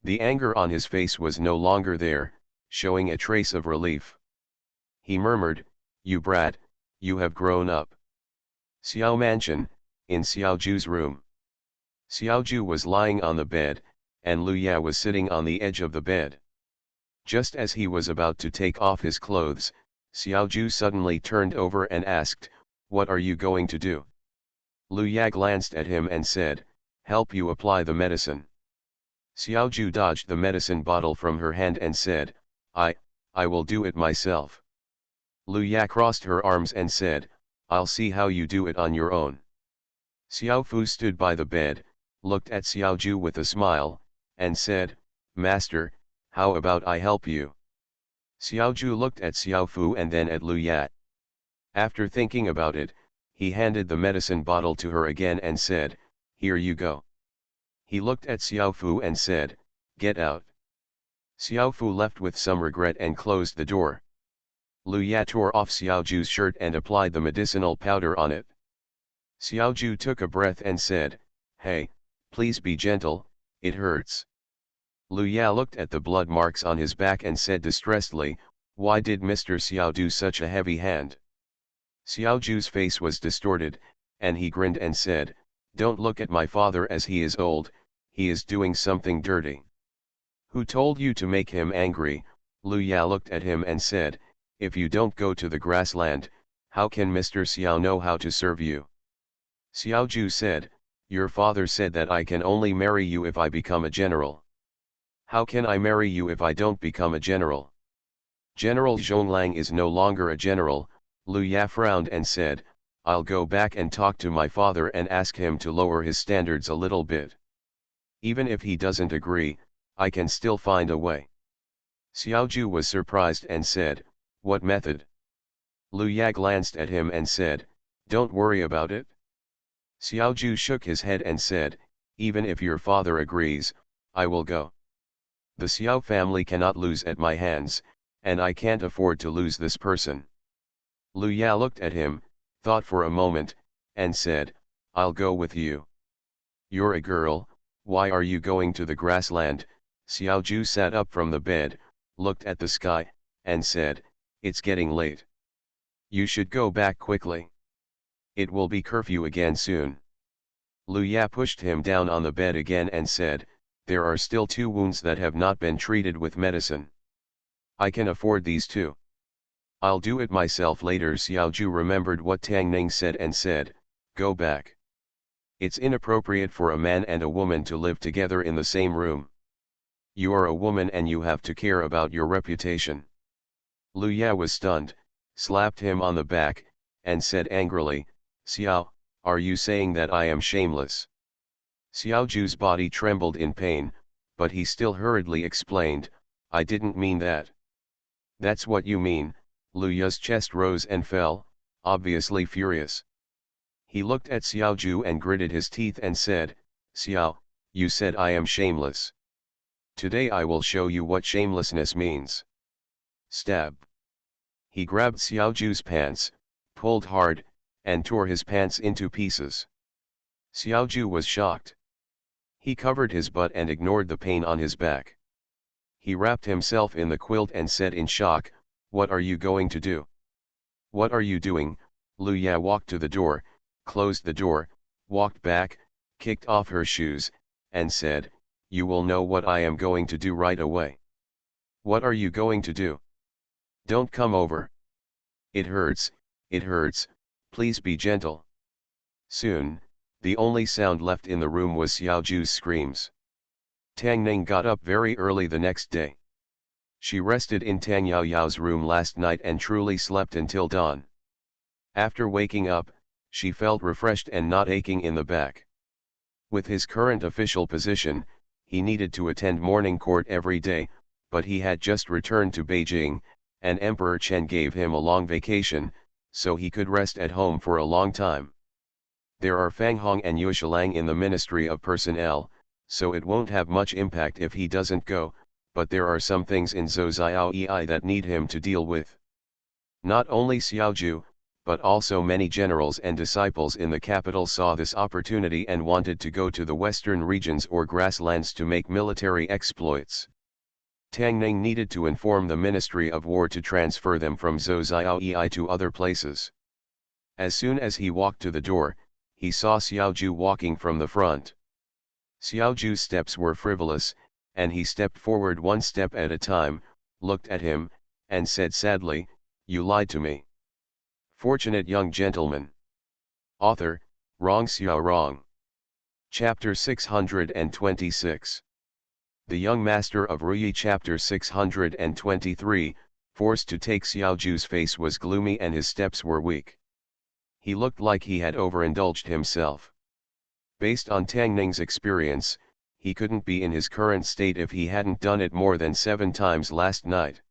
The anger on his face was no longer there, showing a trace of relief. He murmured, "You brat, you have grown up." Xiao Mansion, in Xiaoju's room. Xiaoju was lying on the bed, and Lu Ya was sitting on the edge of the bed. Just as he was about to take off his clothes, Xiaoju suddenly turned over and asked, "What are you going to do?" Lu Ya glanced at him and said, "Help you apply the medicine." Xiaoju dodged the medicine bottle from her hand and said, I will do it myself." Lu Ya crossed her arms and said, "I'll see how you do it on your own." Xiao Fu stood by the bed, looked at Xiaoju with a smile, and said, "Master, how about I help you?" Xiaoju looked at Xiao Fu and then at Lu Ya. After thinking about it, he handed the medicine bottle to her again and said, "Here you go." He looked at Xiao Fu and said, "Get out." Xiao Fu left with some regret and closed the door. Lu Ya tore off Xiao Ju's shirt and applied the medicinal powder on it. Xiao Ju took a breath and said, "Hey, please be gentle, it hurts." Lu Ya looked at the blood marks on his back and said distressedly, "Why did Mr. Xiao do such a heavy hand?" Xiao Ju's face was distorted, and he grinned and said, "Don't look at my father as he is old, he is doing something dirty." "Who told you to make him angry?" Lu Ya looked at him and said, "If you don't go to the grassland, how can Mr. Xiao know how to serve you?" Xiao Ju said, "Your father said that I can only marry you if I become a general. How can I marry you if I don't become a general?" General Zhonglang is no longer a general. Lu Ya frowned and said, "I'll go back and talk to my father and ask him to lower his standards a little bit. Even if he doesn't agree, I can still find a way." Xiao Ju was surprised and said, "What method?" Lu Ya glanced at him and said, "Don't worry about it." Xiao Ju shook his head and said, "Even if your father agrees, I will go. The Xiao family cannot lose at my hands, and I can't afford to lose this person." Lu Ya looked at him, thought for a moment, and said, "I'll go with you." "You're a girl, why are you going to the grassland?" Xiao Ju sat up from the bed, looked at the sky, and said, "It's getting late. You should go back quickly. It will be curfew again soon." Lu Ya pushed him down on the bed again and said, "There are still 2 wounds that have not been treated with medicine. I can afford these 2. I'll do it myself later." Xiao Ju remembered what Tang Ning said and said, "Go back. It's inappropriate for a man and a woman to live together in the same room. You are a woman and you have to care about your reputation." Lu Ya was stunned, slapped him on the back, and said angrily, "Xiao, are you saying that I am shameless?" Xiao Ju's body trembled in pain, but he still hurriedly explained, "I didn't mean that." "That's what you mean." Lu Ya's chest rose and fell, obviously furious. He looked at Xiao Ju and gritted his teeth and said, "Xiao, you said I am shameless. Today I will show you what shamelessness means." Stab. He grabbed Xiao Ju's pants, pulled hard, and tore his pants into pieces. Xiao Ju was shocked. He covered his butt and ignored the pain on his back. He wrapped himself in the quilt and said in shock, "What are you going to do?" "What are you doing?" Lu Ya walked to the door, closed the door, walked back, kicked off her shoes, and said, "You will know what I am going to do right away." "What are you going to do?" "Don't come over. It hurts, please be gentle." Soon, the only sound left in the room was Xiao Ju's screams. Tang Ning got up very early the next day. She rested in Tang Yao Yao's room last night and truly slept until dawn. After waking up, she felt refreshed and not aching in the back. With his current official position, he needed to attend morning court every day, but he had just returned to Beijing, and Emperor Chen gave him a long vacation, so he could rest at home for a long time. There are Fang Hong and Yue Shilang in the Ministry of Personnel, so it won't have much impact if he doesn't go, but there are some things in Zhou Xiaoyi that need him to deal with. Not only Xiao Ju, but also many generals and disciples in the capital saw this opportunity and wanted to go to the western regions or grasslands to make military exploits. Tang Ning needed to inform the Ministry of War to transfer them from Zhou Xiaoyi to other places. As soon as he walked to the door, he saw Xiao Ju walking from the front. Xiao Ju's steps were frivolous, and he stepped forward 1 step at a time, looked at him, and said sadly, "You lied to me." Fortunate young gentleman. Author, Rong Xiao Rong. Chapter 626. The Young Master of Ruyi. Chapter 623, forced to take Xiao Ju's face was gloomy and his steps were weak. He looked like he had overindulged himself. Based on Tang Ning's experience, he couldn't be in his current state if he hadn't done it more than 7 times last night.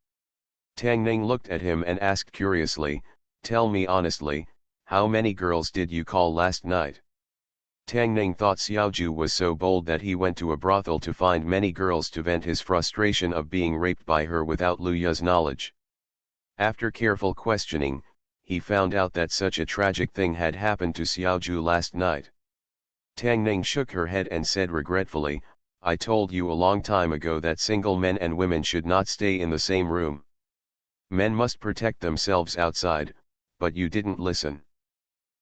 Tang Ning looked at him and asked curiously, "Tell me honestly, how many girls did you call last night?" Tang Ning thought Xiaoju was so bold that he went to a brothel to find many girls to vent his frustration of being raped by her without Lu Ya's knowledge. After careful questioning, he found out that such a tragic thing had happened to Xiaoju last night. Tang Ning shook her head and said regretfully, I told you a long time ago that single men and women should not stay in the same room. Men must protect themselves outside, but you didn't listen.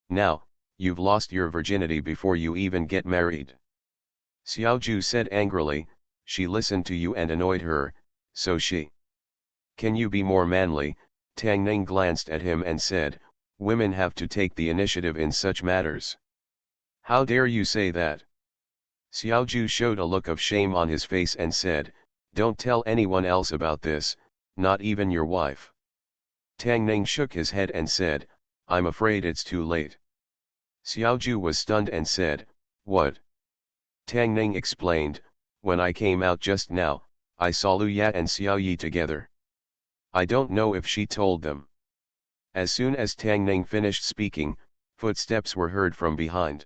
Now, you've lost your virginity before you even get married. Xiaoju said angrily, she listened to you and annoyed her, so she. Can you be more manly? Tang Ning glanced at him and said, women have to take the initiative in such matters. How dare you say that? Xiaoju showed a look of shame on his face and said, don't tell anyone else about this, not even your wife. Tang Ning shook his head and said, I'm afraid it's too late. Xiaoju was stunned and said, what? Tang Ning explained, when I came out just now, I saw Lu Ya and Xiao Yi together. I don't know if she told them. As soon as Tang Ning finished speaking, footsteps were heard from behind.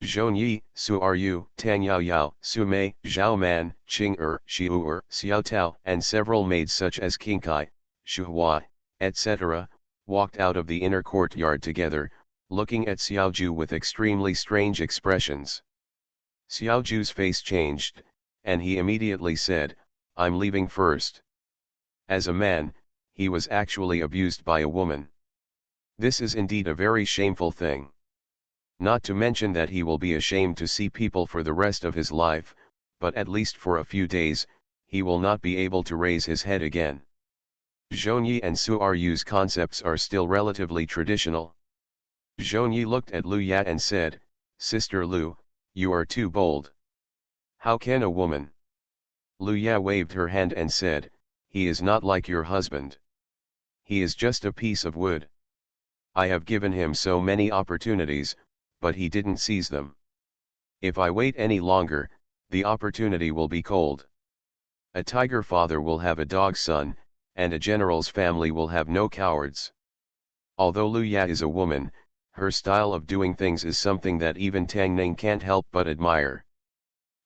Zhong Yi, Su are you, Tang Yao Yao, Su Mei, Zhao Man, Qing Xiu Xiao Tao, and several maids such as King Kai, Shu Hua, etc., walked out of the inner courtyard together, looking at Xiaoju with extremely strange expressions. Xiaoju's face changed, and he immediately said, I'm leaving first. As a man, he was actually abused by a woman. This is indeed a very shameful thing. Not to mention that he will be ashamed to see people for the rest of his life, but at least for a few days, he will not be able to raise his head again. Zhongyi and Su Ru's concepts are still relatively traditional. Zhongyi looked at Lu Ya and said, Sister Lu, you are too bold. How can a woman? Lu Ya waved her hand and said, he is not like your husband. He is just a piece of wood. I have given him so many opportunities, but he didn't seize them. If I wait any longer, the opportunity will be cold. A tiger father will have a dog son, and a general's family will have no cowards. Although Lu Ya is a woman, her style of doing things is something that even Tang Ning can't help but admire.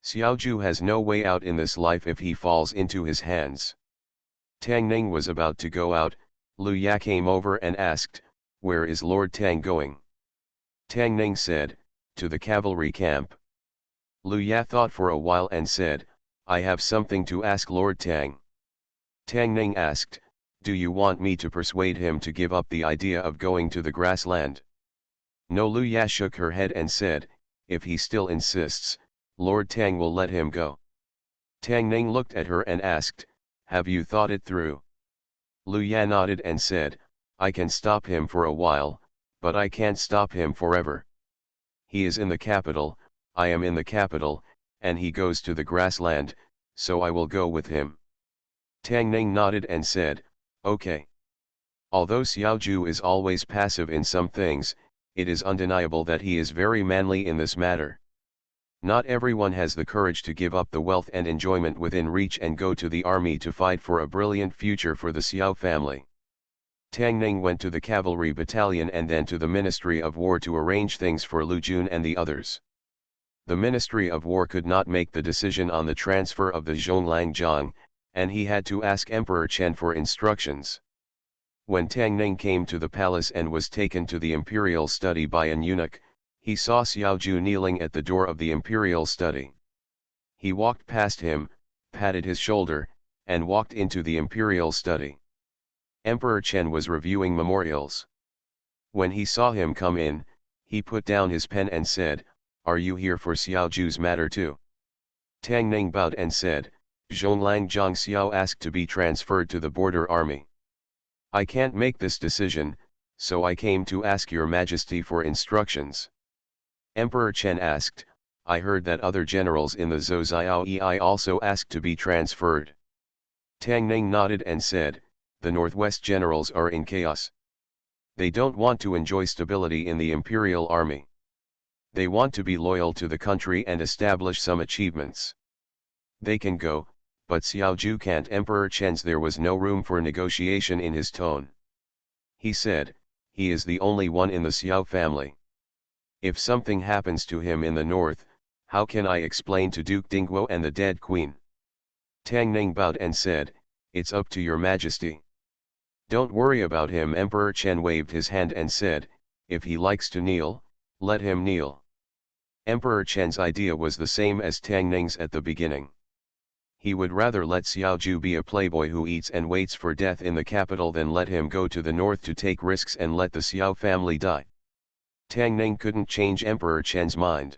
Xiaoju has no way out in this life if he falls into his hands. Tang Ning was about to go out, Lu Ya came over and asked, where is Lord Tang going? Tang Ning said, to the cavalry camp. Lu Ya thought for a while and said, I have something to ask Lord Tang. Tang Ning asked, do you want me to persuade him to give up the idea of going to the grassland? No. Lu Ya shook her head and said, if he still insists, Lord Tang will let him go. Tang Ning looked at her and asked, have you thought it through? Lu Ya nodded and said, I can stop him for a while, but I can't stop him forever. He is in the capital, I am in the capital, and he goes to the grassland, so I will go with him. Tang Ning nodded and said, okay. Although Xiaoju is always passive in some things, it is undeniable that he is very manly in this matter. Not everyone has the courage to give up the wealth and enjoyment within reach and go to the army to fight for a brilliant future for the Xiao family. Tang Ning went to the cavalry battalion and then to the Ministry of War to arrange things for Lu Jun and the others. The Ministry of War could not make the decision on the transfer of the Zhonglanjiang, and he had to ask Emperor Chen for instructions. When Tang Ning came to the palace and was taken to the imperial study by an eunuch, he saw Xiaoju kneeling at the door of the imperial study. He walked past him, patted his shoulder, and walked into the imperial study. Emperor Chen was reviewing memorials. When he saw him come in, he put down his pen and said, are you here for Xiaoju's matter too? Tang Ning bowed and said, Zhonglanjiang Xiao asked to be transferred to the border army. I can't make this decision, so I came to ask your majesty for instructions. Emperor Chen asked, I heard that other generals in the Zhouziaoi also asked to be transferred. Tang Ning nodded and said, the Northwest generals are in chaos. They don't want to enjoy stability in the imperial army. They want to be loyal to the country and establish some achievements. They can go, but Xiaoju can't. Emperor Chen's there was no room for negotiation in his tone. He said, he is the only one in the Xiao family. If something happens to him in the north, how can I explain to Duke Dingguo and the dead queen? Tang Ning bowed and said, "It's up to your majesty. Don't worry about him." Emperor Chen waved his hand and said, "If he likes to kneel, let him kneel." Emperor Chen's idea was the same as Tang Ning's at the beginning. He would rather let Xiao Ju be a playboy who eats and waits for death in the capital than let him go to the north to take risks and let the Xiao family die. Tang Ning couldn't change Emperor Chen's mind.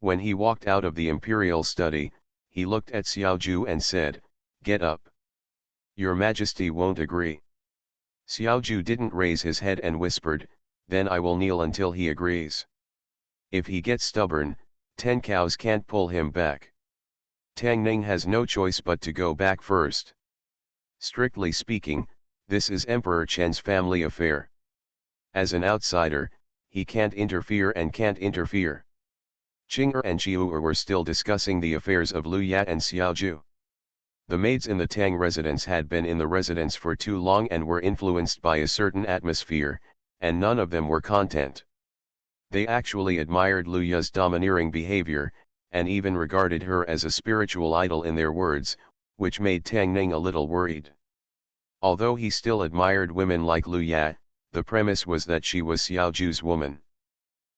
When he walked out of the imperial study, he looked at Xiao Ju and said, "Get up. Your Majesty won't agree." Xiao Ju didn't raise his head and whispered, "Then I will kneel until he agrees. If he gets stubborn, 10 cows can't pull him back." Tang Ning has no choice but to go back first. Strictly speaking, this is Emperor Chen's family affair. As an outsider, he can't interfere and can't interfere. Qing'er and Qiu'er were still discussing the affairs of Lu Ya and Xiao Ju. The maids in the Tang residence had been in the residence for too long and were influenced by a certain atmosphere, and none of them were content. They actually admired Lu Ya's domineering behavior, and even regarded her as a spiritual idol in their words, which made Tang Ning a little worried. Although he still admired women like Lu Ya, the premise was that she was Xiao Ju's woman.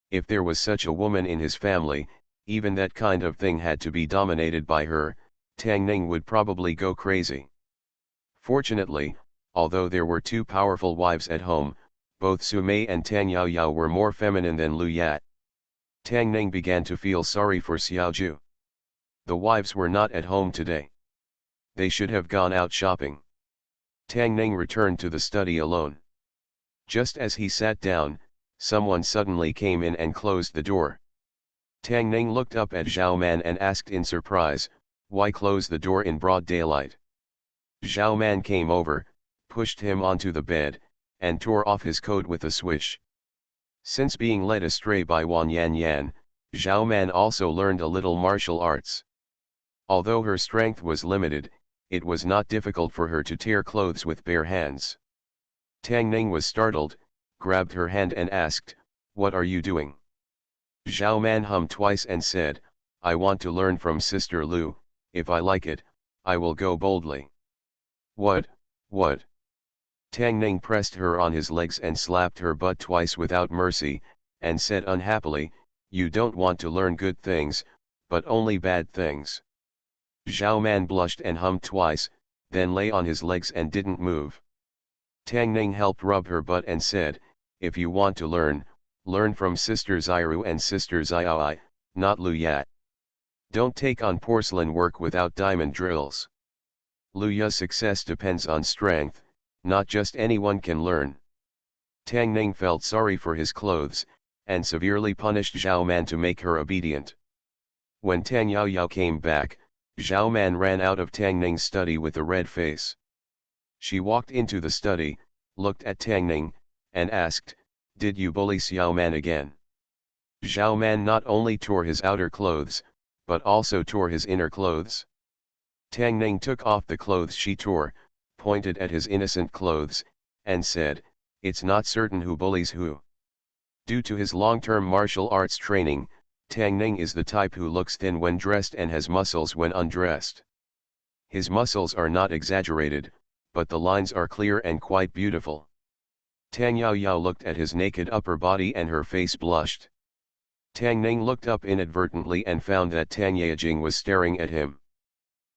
If there was such a woman in his family, even that kind of thing had to be dominated by her, Tang Ning would probably go crazy. Fortunately, although there were two powerful wives at home, both Su Mei and Tang Yaoyao were more feminine than Lu Ya. Tang Ning began to feel sorry for Xiao Ju. The wives were not at home today. They should have gone out shopping. Tang Ning returned to the study alone. Just as he sat down, someone suddenly came in and closed the door. Tang Ning looked up at Zhao Man and asked in surprise, "Why close the door in broad daylight?" Zhao Man came over, pushed him onto the bed, and tore off his coat with a swish. Since being led astray by Wan Yan Yan, Zhao Man also learned a little martial arts. Although her strength was limited, it was not difficult for her to tear clothes with bare hands. Tang Ning was startled, grabbed her hand and asked, "What are you doing?" Zhao Man hummed twice and said, "I want to learn from Sister Lu. If I like it, I will go boldly." What? Tang Ning pressed her on his legs and slapped her butt twice without mercy, and said unhappily, "You don't want to learn good things, but only bad things." Zhao Man blushed and hummed twice, then lay on his legs and didn't move. Tang Ning helped rub her butt and said, "If you want to learn, learn from Sister Xiru and Sister Xiaoi, not Lu Ya. Don't take on porcelain work without diamond drills. Lu Ya's success depends on strength, not just anyone can learn." Tang Ning felt sorry for his clothes, and severely punished Zhao Man to make her obedient. When Tang Yaoyao came back, Zhao Man ran out of Tang Ning's study with a red face. She walked into the study, looked at Tang Ning, and asked, "Did you bully Xiao Man again?" Zhao Man not only tore his outer clothes, but also tore his inner clothes. Tang Ning took off the clothes she tore, pointed at his innocent clothes, and said, "It's not certain who bullies who." Due to his long-term martial arts training, Tang Ning is the type who looks thin when dressed and has muscles when undressed. His muscles are not exaggerated, but the lines are clear and quite beautiful. Tang Yaoyao looked at his naked upper body and her face blushed. Tang Ning looked up inadvertently and found that Tang Yejing was staring at him.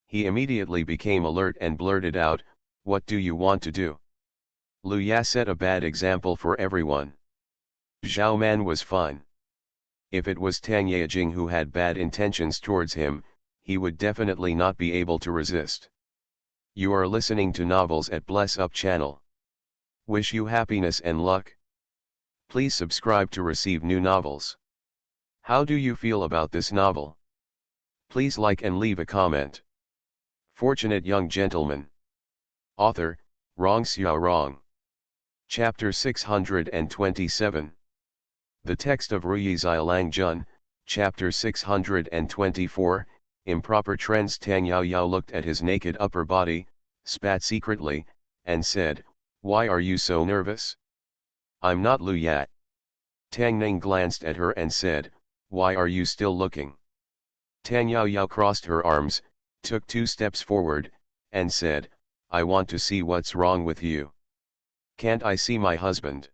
He immediately became alert and blurted out, "What do you want to do?" Lu Ya set a bad example for everyone. Zhao Man was fine. If it was Tang Yejing who had bad intentions towards him, he would definitely not be able to resist. You are listening to Novels at Bless Up channel. Wish you happiness and luck. Please subscribe to receive new novels. How do you feel about this novel? Please like and leave a comment. Fortunate Young Gentleman. Author, Rong Xiaorong. Chapter 627. The text of Ruyi Xiaolang Jun, Chapter 624, Improper Trends. Tang Yaoyao looked at his naked upper body, spat secretly, and said, "Why are you so nervous?" "I'm not Lu Ya." Tang Ning glanced at her and said, "Why are you still looking?" Tang Yao Yao crossed her arms, took 2 steps forward, and said, "I want to see what's wrong with you. Can't I see my husband?"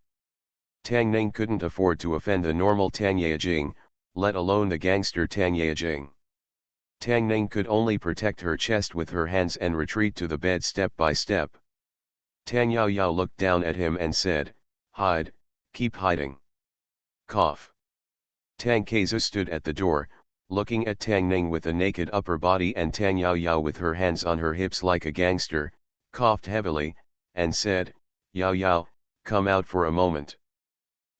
Tang Ning couldn't afford to offend the normal Tang Yejing, let alone the gangster Tang Yejing. Tang Ning could only protect her chest with her hands and retreat to the bed step by step. Tang Yao Yao looked down at him and said, "Hide, keep hiding." Cough. Tang Keizu stood at the door, looking at Tang Ning with a naked upper body and Tang Yao Yao with her hands on her hips like a gangster, coughed heavily, and said, "Yao Yao, come out for a moment."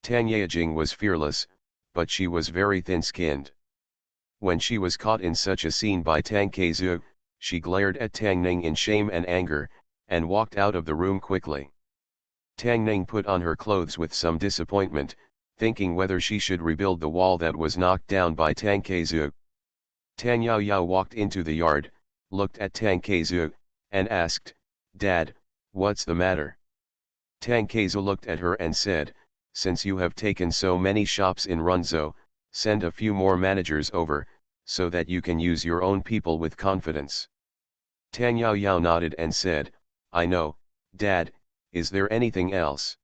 Tang Yejing was fearless, but she was very thin-skinned. When she was caught in such a scene by Tang Keizu, she glared at Tang Ning in shame and anger, and walked out of the room quickly. Tang Ning put on her clothes with some disappointment, thinking whether she should rebuild the wall that was knocked down by Tang Keizu. Tang Yao Yao walked into the yard, looked at Tang Keizu, and asked, "Dad, what's the matter?" Tang Keizu looked at her and said, "Since you have taken so many shops in Runzhou, send a few more managers over, so that you can use your own people with confidence." Tang Yao Yao nodded and said, "I know, Dad, is there anything else?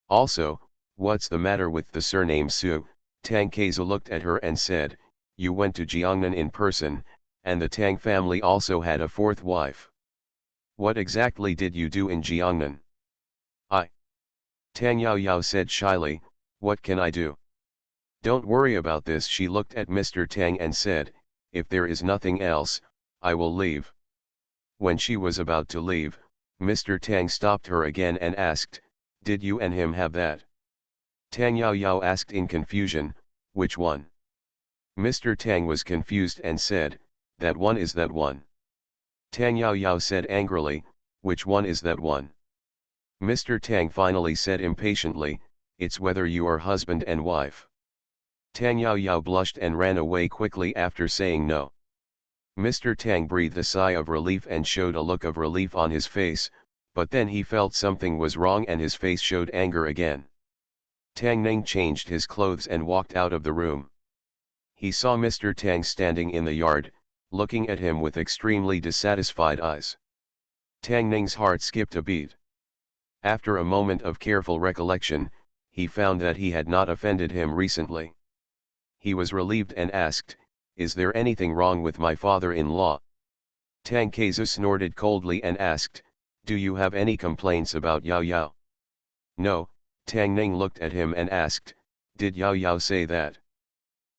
Also, what's the matter with the surname Su?" Tang Keizu looked at her and said, "You went to Jiangnan in person, and the Tang family also had a 4th wife. What exactly did you do in Jiangnan?" Tang Yao Yao said shyly, "What can I do?" "Don't worry about this." She looked at Mr. Tang and said, "If there is nothing else, I will leave." When she was about to leave, Mr. Tang stopped her again and asked, "Did you and him have that?" Tang Yao Yao asked in confusion, "Which one?" Mr. Tang was confused and said, "That one is that one." Tang Yao Yao said angrily, "Which one is that one?" Mr. Tang finally said impatiently, "It's whether you are husband and wife." Tang Yao Yao blushed and ran away quickly after saying no. Mr. Tang breathed a sigh of relief and showed a look of relief on his face, but then he felt something was wrong and his face showed anger again. Tang Ning changed his clothes and walked out of the room. He saw Mr. Tang standing in the yard, looking at him with extremely dissatisfied eyes. Tang Ning's heart skipped a beat. After a moment of careful recollection, he found that he had not offended him recently. He was relieved and asked, "Is there anything wrong with my father-in-law?" Tang Keizu snorted coldly and asked, "Do you have any complaints about Yao Yao?" "No." Tang Ning looked at him and asked, "Did Yao Yao say that?"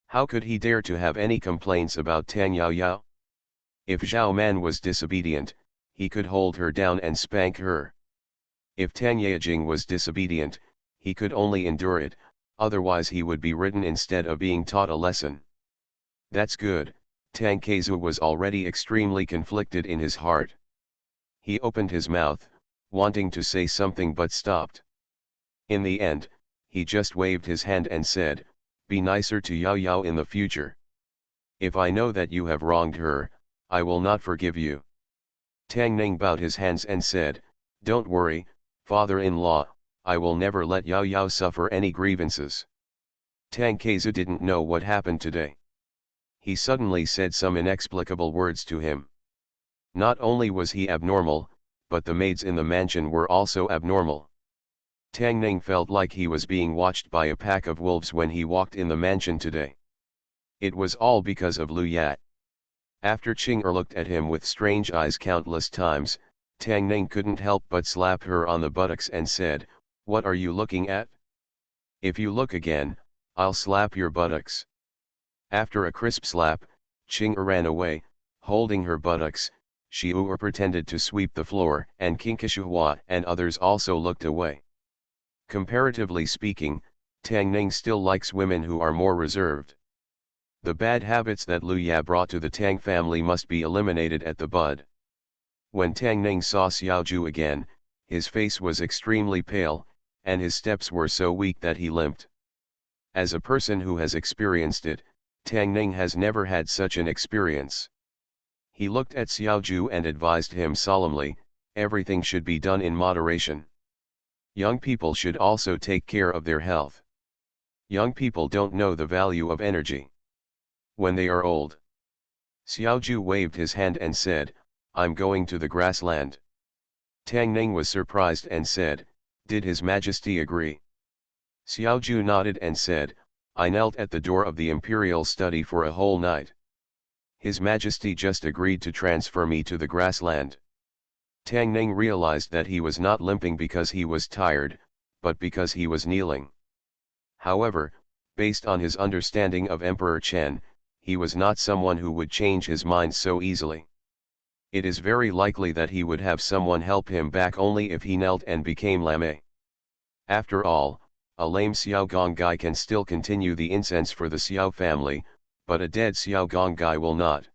How could he dare to have any complaints about Tang Yao Yao? If Zhao Man was disobedient, he could hold her down and spank her. If Tang Yejing was disobedient, he could only endure it, otherwise he would be ridden instead of being taught a lesson. That's good. Tang Keizu was already extremely conflicted in his heart. He opened his mouth, wanting to say something but stopped. In the end, he just waved his hand and said, "Be nicer to Yao Yao in the future. If I know that you have wronged her, I will not forgive you." Tang Ning bowed his hands and said, "Don't worry, father-in-law, I will never let Yao Yao suffer any grievances." Tang Keizu didn't know what happened today. He suddenly said some inexplicable words to him. Not only was he abnormal, but the maids in the mansion were also abnormal. Tang Ning felt like he was being watched by a pack of wolves when he walked in the mansion today. It was all because of Lu Yat. After Ching Er looked at him with strange eyes countless times, Tang Ning couldn't help but slap her on the buttocks and said, "What are you looking at? If you look again, I'll slap your buttocks." After a crisp slap, Ching Er ran away, holding her buttocks. Xiu Er pretended to sweep the floor and Kinkishuhua and others also looked away. Comparatively speaking, Tang Ning still likes women who are more reserved. The bad habits that Lu Ya brought to the Tang family must be eliminated at the bud. When Tang Ning saw Xiaoju again, his face was extremely pale, and his steps were so weak that he limped. As a person who has experienced it, Tang Ning has never had such an experience. He looked at Xiaoju and advised him solemnly, everything should be done in moderation. Young people should also take care of their health. Young people don't know the value of energy. When they are old. Xiaoju waved his hand and said, I'm going to the grassland. Tang Ning was surprised and said, did His Majesty agree? Xiaoju nodded and said, I knelt at the door of the imperial study for a whole night. His Majesty just agreed to transfer me to the grassland. Tang Ning realized that he was not limping because he was tired, but because he was kneeling. However, based on his understanding of Emperor Chen, he was not someone who would change his mind so easily. It is very likely that he would have someone help him back only if he knelt and became lame. After all, a lame Xiao Gonggai can still continue the incense for the Xiao family, but a dead Xiao Gonggai will not.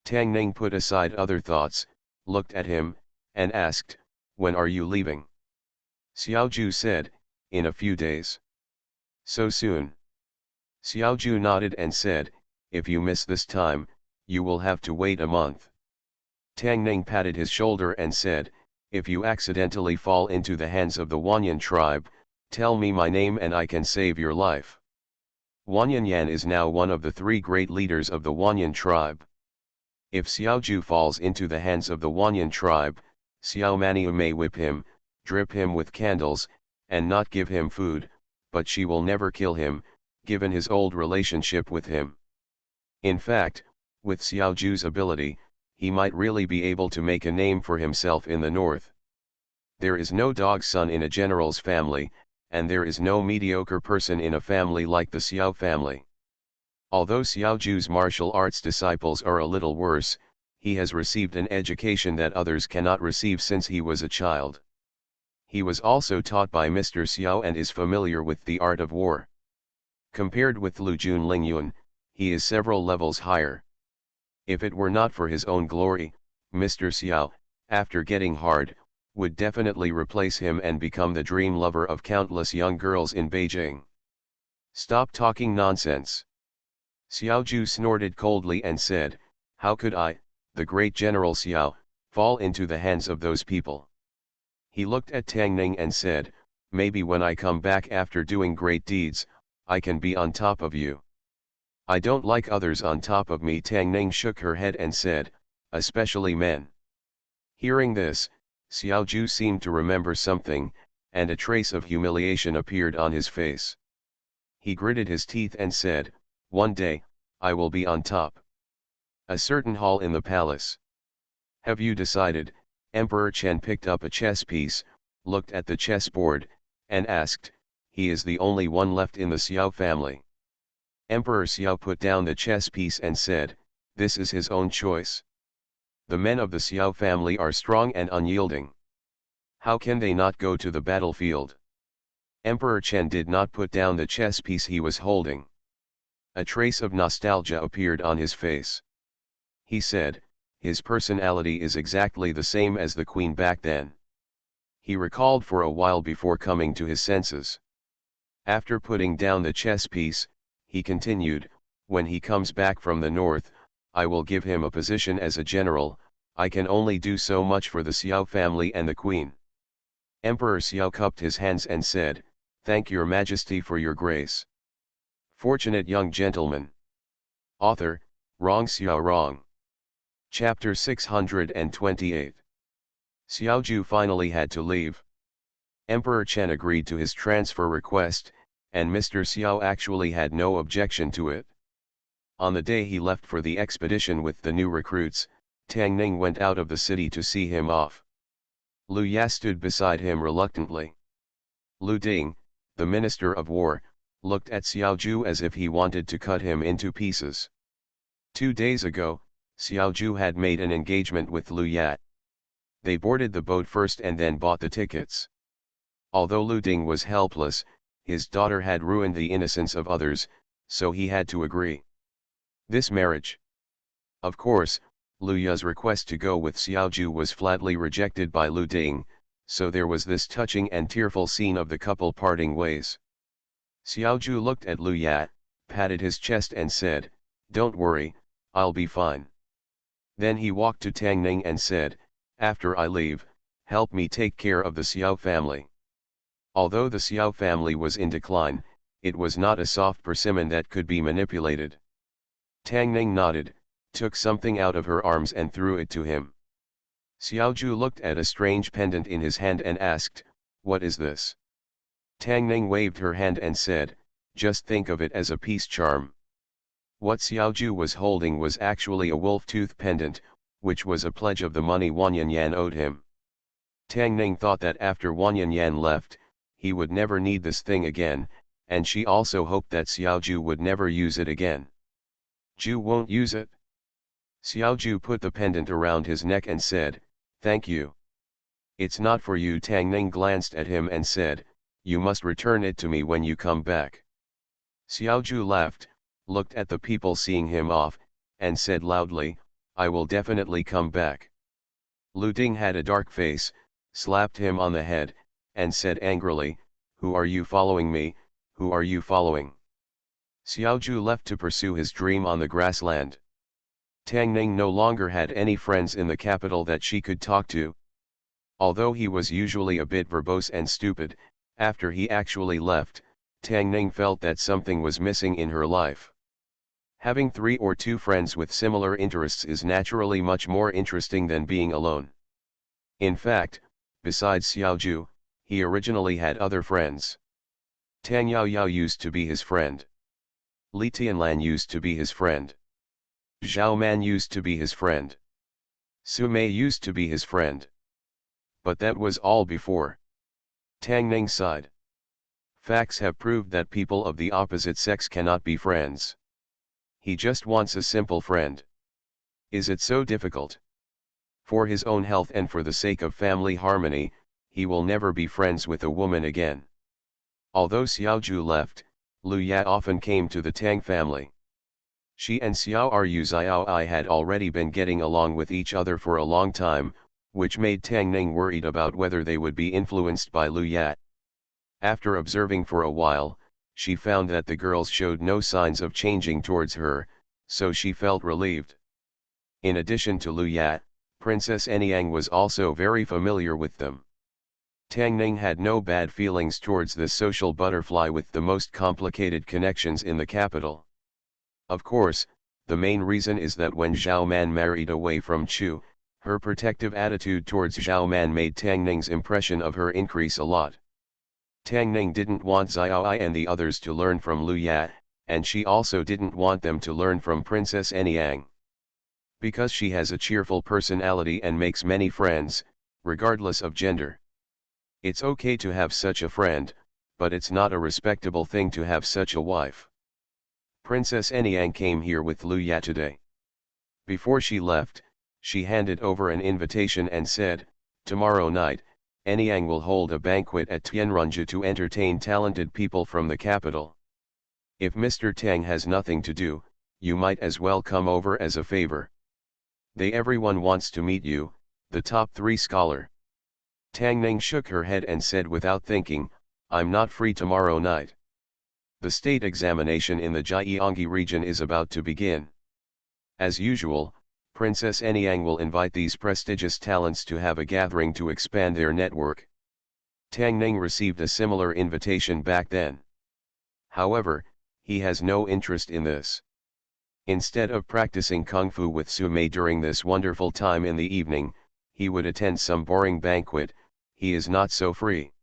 Tang Ning put aside other thoughts, looked at him, and asked, when are you leaving? Xiaoju said, in a few days. So soon? Xiaoju nodded and said, if you miss this time, you will have to wait a month. Tang Ning patted his shoulder and said, if you accidentally fall into the hands of the Wanyan tribe, tell me my name and I can save your life. Wanyan Yan is now one of the 3 great leaders of the Wanyan tribe. If Xiaoju falls into the hands of the Wanyan tribe, Xiao Maniu may whip him, drip him with candles, and not give him food, but she will never kill him, given his old relationship with him. In fact, with Xiaoju's ability, he might really be able to make a name for himself in the north. There is no dog's son in a general's family, and there is no mediocre person in a family like the Xiao family. Although Xiaoju's martial arts disciples are a little worse, he has received an education that others cannot receive since he was a child. He was also taught by Mr. Xiao and is familiar with the art of war. Compared with Lu Jun Lingyun, he is several levels higher. If it were not for his own glory, Mr. Xiao, after getting hard, would definitely replace him and become the dream lover of countless young girls in Beijing. Stop talking nonsense. Xiaoju snorted coldly and said, how could I, the great General Xiao, fall into the hands of those people? He looked at Tang Ning and said, maybe when I come back after doing great deeds, I can be on top of you. I don't like others on top of me. Tang Ning shook her head and said, especially men. Hearing this, Xiaoju seemed to remember something, and a trace of humiliation appeared on his face. He gritted his teeth and said, one day, I will be on top. A certain hall in the palace. Have you decided? Emperor Chen picked up a chess piece, looked at the chessboard, and asked, he is the only one left in the Xiao family. Emperor Xiao put down the chess piece and said, this is his own choice. The men of the Xiao family are strong and unyielding. How can they not go to the battlefield? Emperor Chen did not put down the chess piece he was holding. A trace of nostalgia appeared on his face. He said, his personality is exactly the same as the queen back then. He recalled for a while before coming to his senses. After putting down the chess piece, he continued, when he comes back from the north, I will give him a position as a general. I can only do so much for the Xiao family and the queen. Emperor Xiao cupped his hands and said, thank your majesty for your grace. Fortunate young gentleman. Author, Rong Xiao Rong. Chapter 628. Xiaoju finally had to leave. Emperor Chen agreed to his transfer request, and Mr. Xiao actually had no objection to it. On the day he left for the expedition with the new recruits, Tang Ning went out of the city to see him off. Lu Ya stood beside him reluctantly. Lu Ding, the Minister of War, looked at Xiaoju as if he wanted to cut him into pieces. 2 days ago, Xiaoju had made an engagement with Lu Ya. They boarded the boat first and then bought the tickets. Although Lu Ding was helpless, his daughter had ruined the innocence of others, so he had to agree. This marriage. Of course, Lu Ya's request to go with Xiaoju was flatly rejected by Lu Ding, so there was this touching and tearful scene of the couple parting ways. Xiaoju looked at Lu Ya, patted his chest and said, don't worry, I'll be fine. Then he walked to Tang Ning and said, after I leave, help me take care of the Xiao family. Although the Xiao family was in decline, It was not a soft persimmon that could be manipulated. Tang Ning nodded, took something out of her arms and threw it to him. Xiaoju looked at a strange pendant in his hand and asked, "What is this?" Tang Ning waved her hand and said, "Just think of it as a peace charm." What Xiaoju was holding was actually a wolf tooth pendant, which was a pledge of the money Wang Yanyan owed him. Tang Ning thought that after Wang Yanyan left, he would never need this thing again, and she also hoped that Xiaoju would never use it again. "Ju won't use it?" Xiaoju put the pendant around his neck and said, "Thank you." "It's not for you." Tang Ning glanced at him and said, "You must return it to me when you come back." Xiaoju laughed, looked at the people seeing him off, and said loudly, "I will definitely come back." Lu Ding had a dark face, slapped him on the head, and said angrily, "Who are you following me, who are you following?" Xiaoju left to pursue his dream on the grassland. Tang Ning no longer had any friends in the capital that she could talk to. Although he was usually a bit verbose and stupid, after he actually left, Tang Ning felt that something was missing in her life. Having 3 or 2 friends with similar interests is naturally much more interesting than being alone. In fact, besides Xiaoju, he originally had other friends. Tang Yaoyao used to be his friend. Li Tianlan used to be his friend. Zhao Man used to be his friend. Su Mei used to be his friend. But that was all before. Tang Ning sighed. Facts have proved that people of the opposite sex cannot be friends. He just wants a simple friend. Is it so difficult? For his own health and for the sake of family harmony, he will never be friends with a woman again. Although Xiaoju left, Lu Ya often came to the Tang family. She and Xiao Ru Xiaoi had already been getting along with each other for a long time, which made Tang Ning worried about whether they would be influenced by Lu Ya. After observing for a while, she found that the girls showed no signs of changing towards her, so she felt relieved. In addition to Lu Ya, Princess Anyang was also very familiar with them. Tang Ning had no bad feelings towards this social butterfly with the most complicated connections in the capital. Of course, the main reason is that when Zhao Man married away from Chu, her protective attitude towards Zhao Man made Tang Ning's impression of her increase a lot. Tang Ning didn't want Xiaoi and the others to learn from Lu Ya, and she also didn't want them to learn from Princess Anyang. Because she has a cheerful personality and makes many friends, regardless of gender. It's okay to have such a friend, but it's not a respectable thing to have such a wife. Princess Anyang came here with Lu Ya today. Before she left, she handed over an invitation and said, "Tomorrow night, Anyang will hold a banquet at Tianrunja to entertain talented people from the capital. If Mr. Tang has nothing to do, you might as well come over as a favor. Everyone wants to meet you, the top 3 scholar." Tang Ning shook her head and said without thinking, "I'm not free tomorrow night. The state examination in the Jiangyi region is about to begin. As usual, Princess Anyang will invite these prestigious talents to have a gathering to expand their network." Tang Ning received a similar invitation back then. However, he has no interest in this. Instead of practicing kung fu with Su Mei during this wonderful time in the evening, he would attend some boring banquet. He is not so free.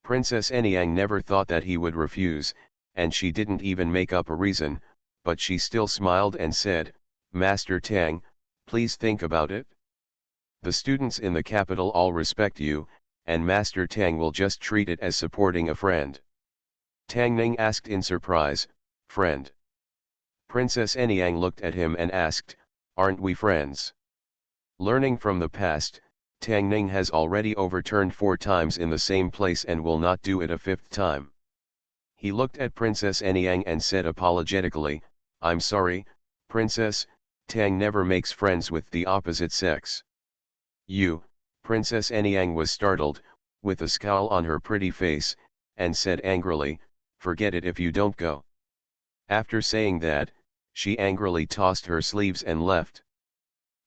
Princess Anyang never thought that he would refuse, and she didn't even make up a reason, but she still smiled and said, "Master Tang, please think about it. The students in the capital all respect you, and Master Tang will just treat it as supporting a friend." Tang Ning asked in surprise, "Friend?" Princess Anyang looked at him and asked, "Aren't we friends?" Learning from the past, Tang Ning has already overturned 4 times in the same place and will not do it a 5th time. He looked at Princess Anyang and said apologetically, "I'm sorry, Princess, Tang never makes friends with the opposite sex." "You," Princess Anyang was startled, with a scowl on her pretty face, and said angrily, "Forget it if you don't go." After saying that, she angrily tossed her sleeves and left.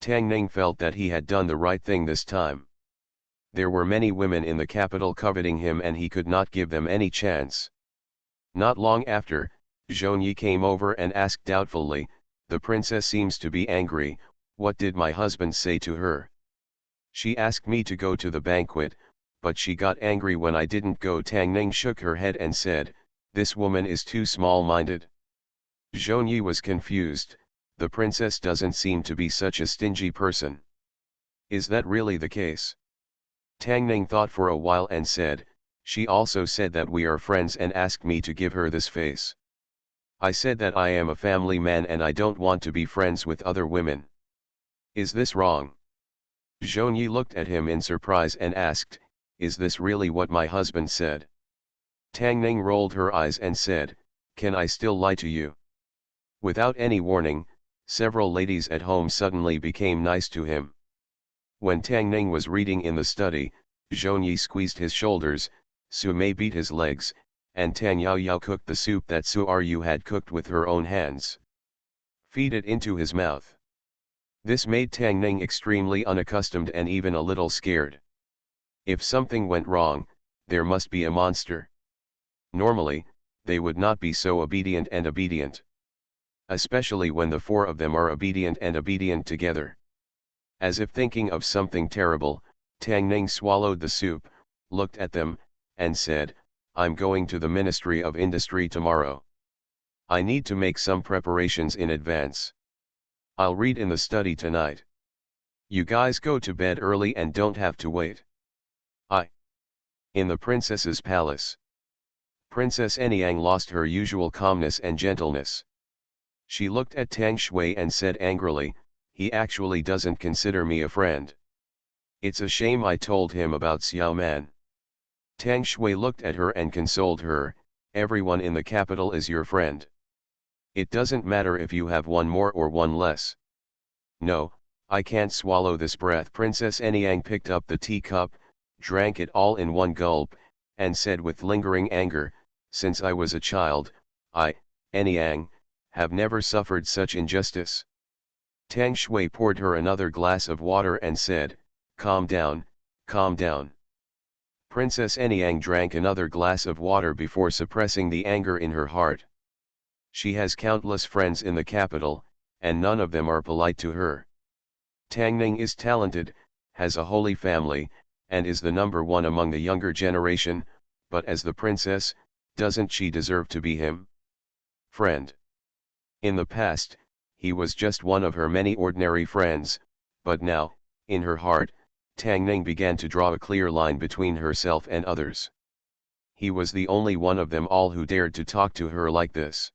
Tang Ning felt that he had done the right thing this time. There were many women in the capital coveting him and he could not give them any chance. Not long after, Zhongyi came over and asked doubtfully, "The princess seems to be angry, what did my husband say to her?" "She asked me to go to the banquet, but she got angry when I didn't go." Tang Ning shook her head and said, "This woman is too small-minded." Zhongyi was confused, the princess doesn't seem to be such a stingy person. Is that really the case? Tang Ning thought for a while and said, "She also said that we are friends and asked me to give her this face. I said that I am a family man and I don't want to be friends with other women. Is this wrong?" Zhongyi looked at him in surprise and asked, "Is this really what my husband said?" Tang Ning rolled her eyes and said, "Can I still lie to you?" Without any warning, several ladies at home suddenly became nice to him. When Tang Ning was reading in the study, Zhongyi squeezed his shoulders, Su Mei beat his legs, and Tang Yaoyao cooked the soup that Su Ryu had cooked with her own hands. Feed it into his mouth. This made Tang Ning extremely unaccustomed and even a little scared. If something went wrong, there must be a monster. Normally, they would not be so obedient. Especially when the four of them are obedient together. As if thinking of something terrible, Tang Ning swallowed the soup, looked at them, and said, "I'm going to the Ministry of Industry tomorrow. I need to make some preparations in advance. I'll read in the study tonight. You guys go to bed early and don't have to wait." In the princess's palace. Princess Anyang lost her usual calmness and gentleness. She looked at Tang Shui and said angrily, "He actually doesn't consider me a friend. It's a shame I told him about Xiao Man." Tang Shui looked at her and consoled her, "Everyone in the capital is your friend. It doesn't matter if you have one more or one less." "No, I can't swallow this breath." Princess Anyang picked up the teacup, drank it all in one gulp, and said with lingering anger, "Since I was a child, I, Anyang, have never suffered such injustice." Tang Shui poured her another glass of water and said, "Calm down, calm down." Princess Anyang drank another glass of water before suppressing the anger in her heart. She has countless friends in the capital, and none of them are polite to her. Tang Ning is talented, has a holy family, and is the number one among the younger generation, but as the princess, doesn't she deserve to be him? Friend. In the past, he was just one of her many ordinary friends, but now, in her heart, Tang Ning began to draw a clear line between herself and others. He was the only one of them all who dared to talk to her like this.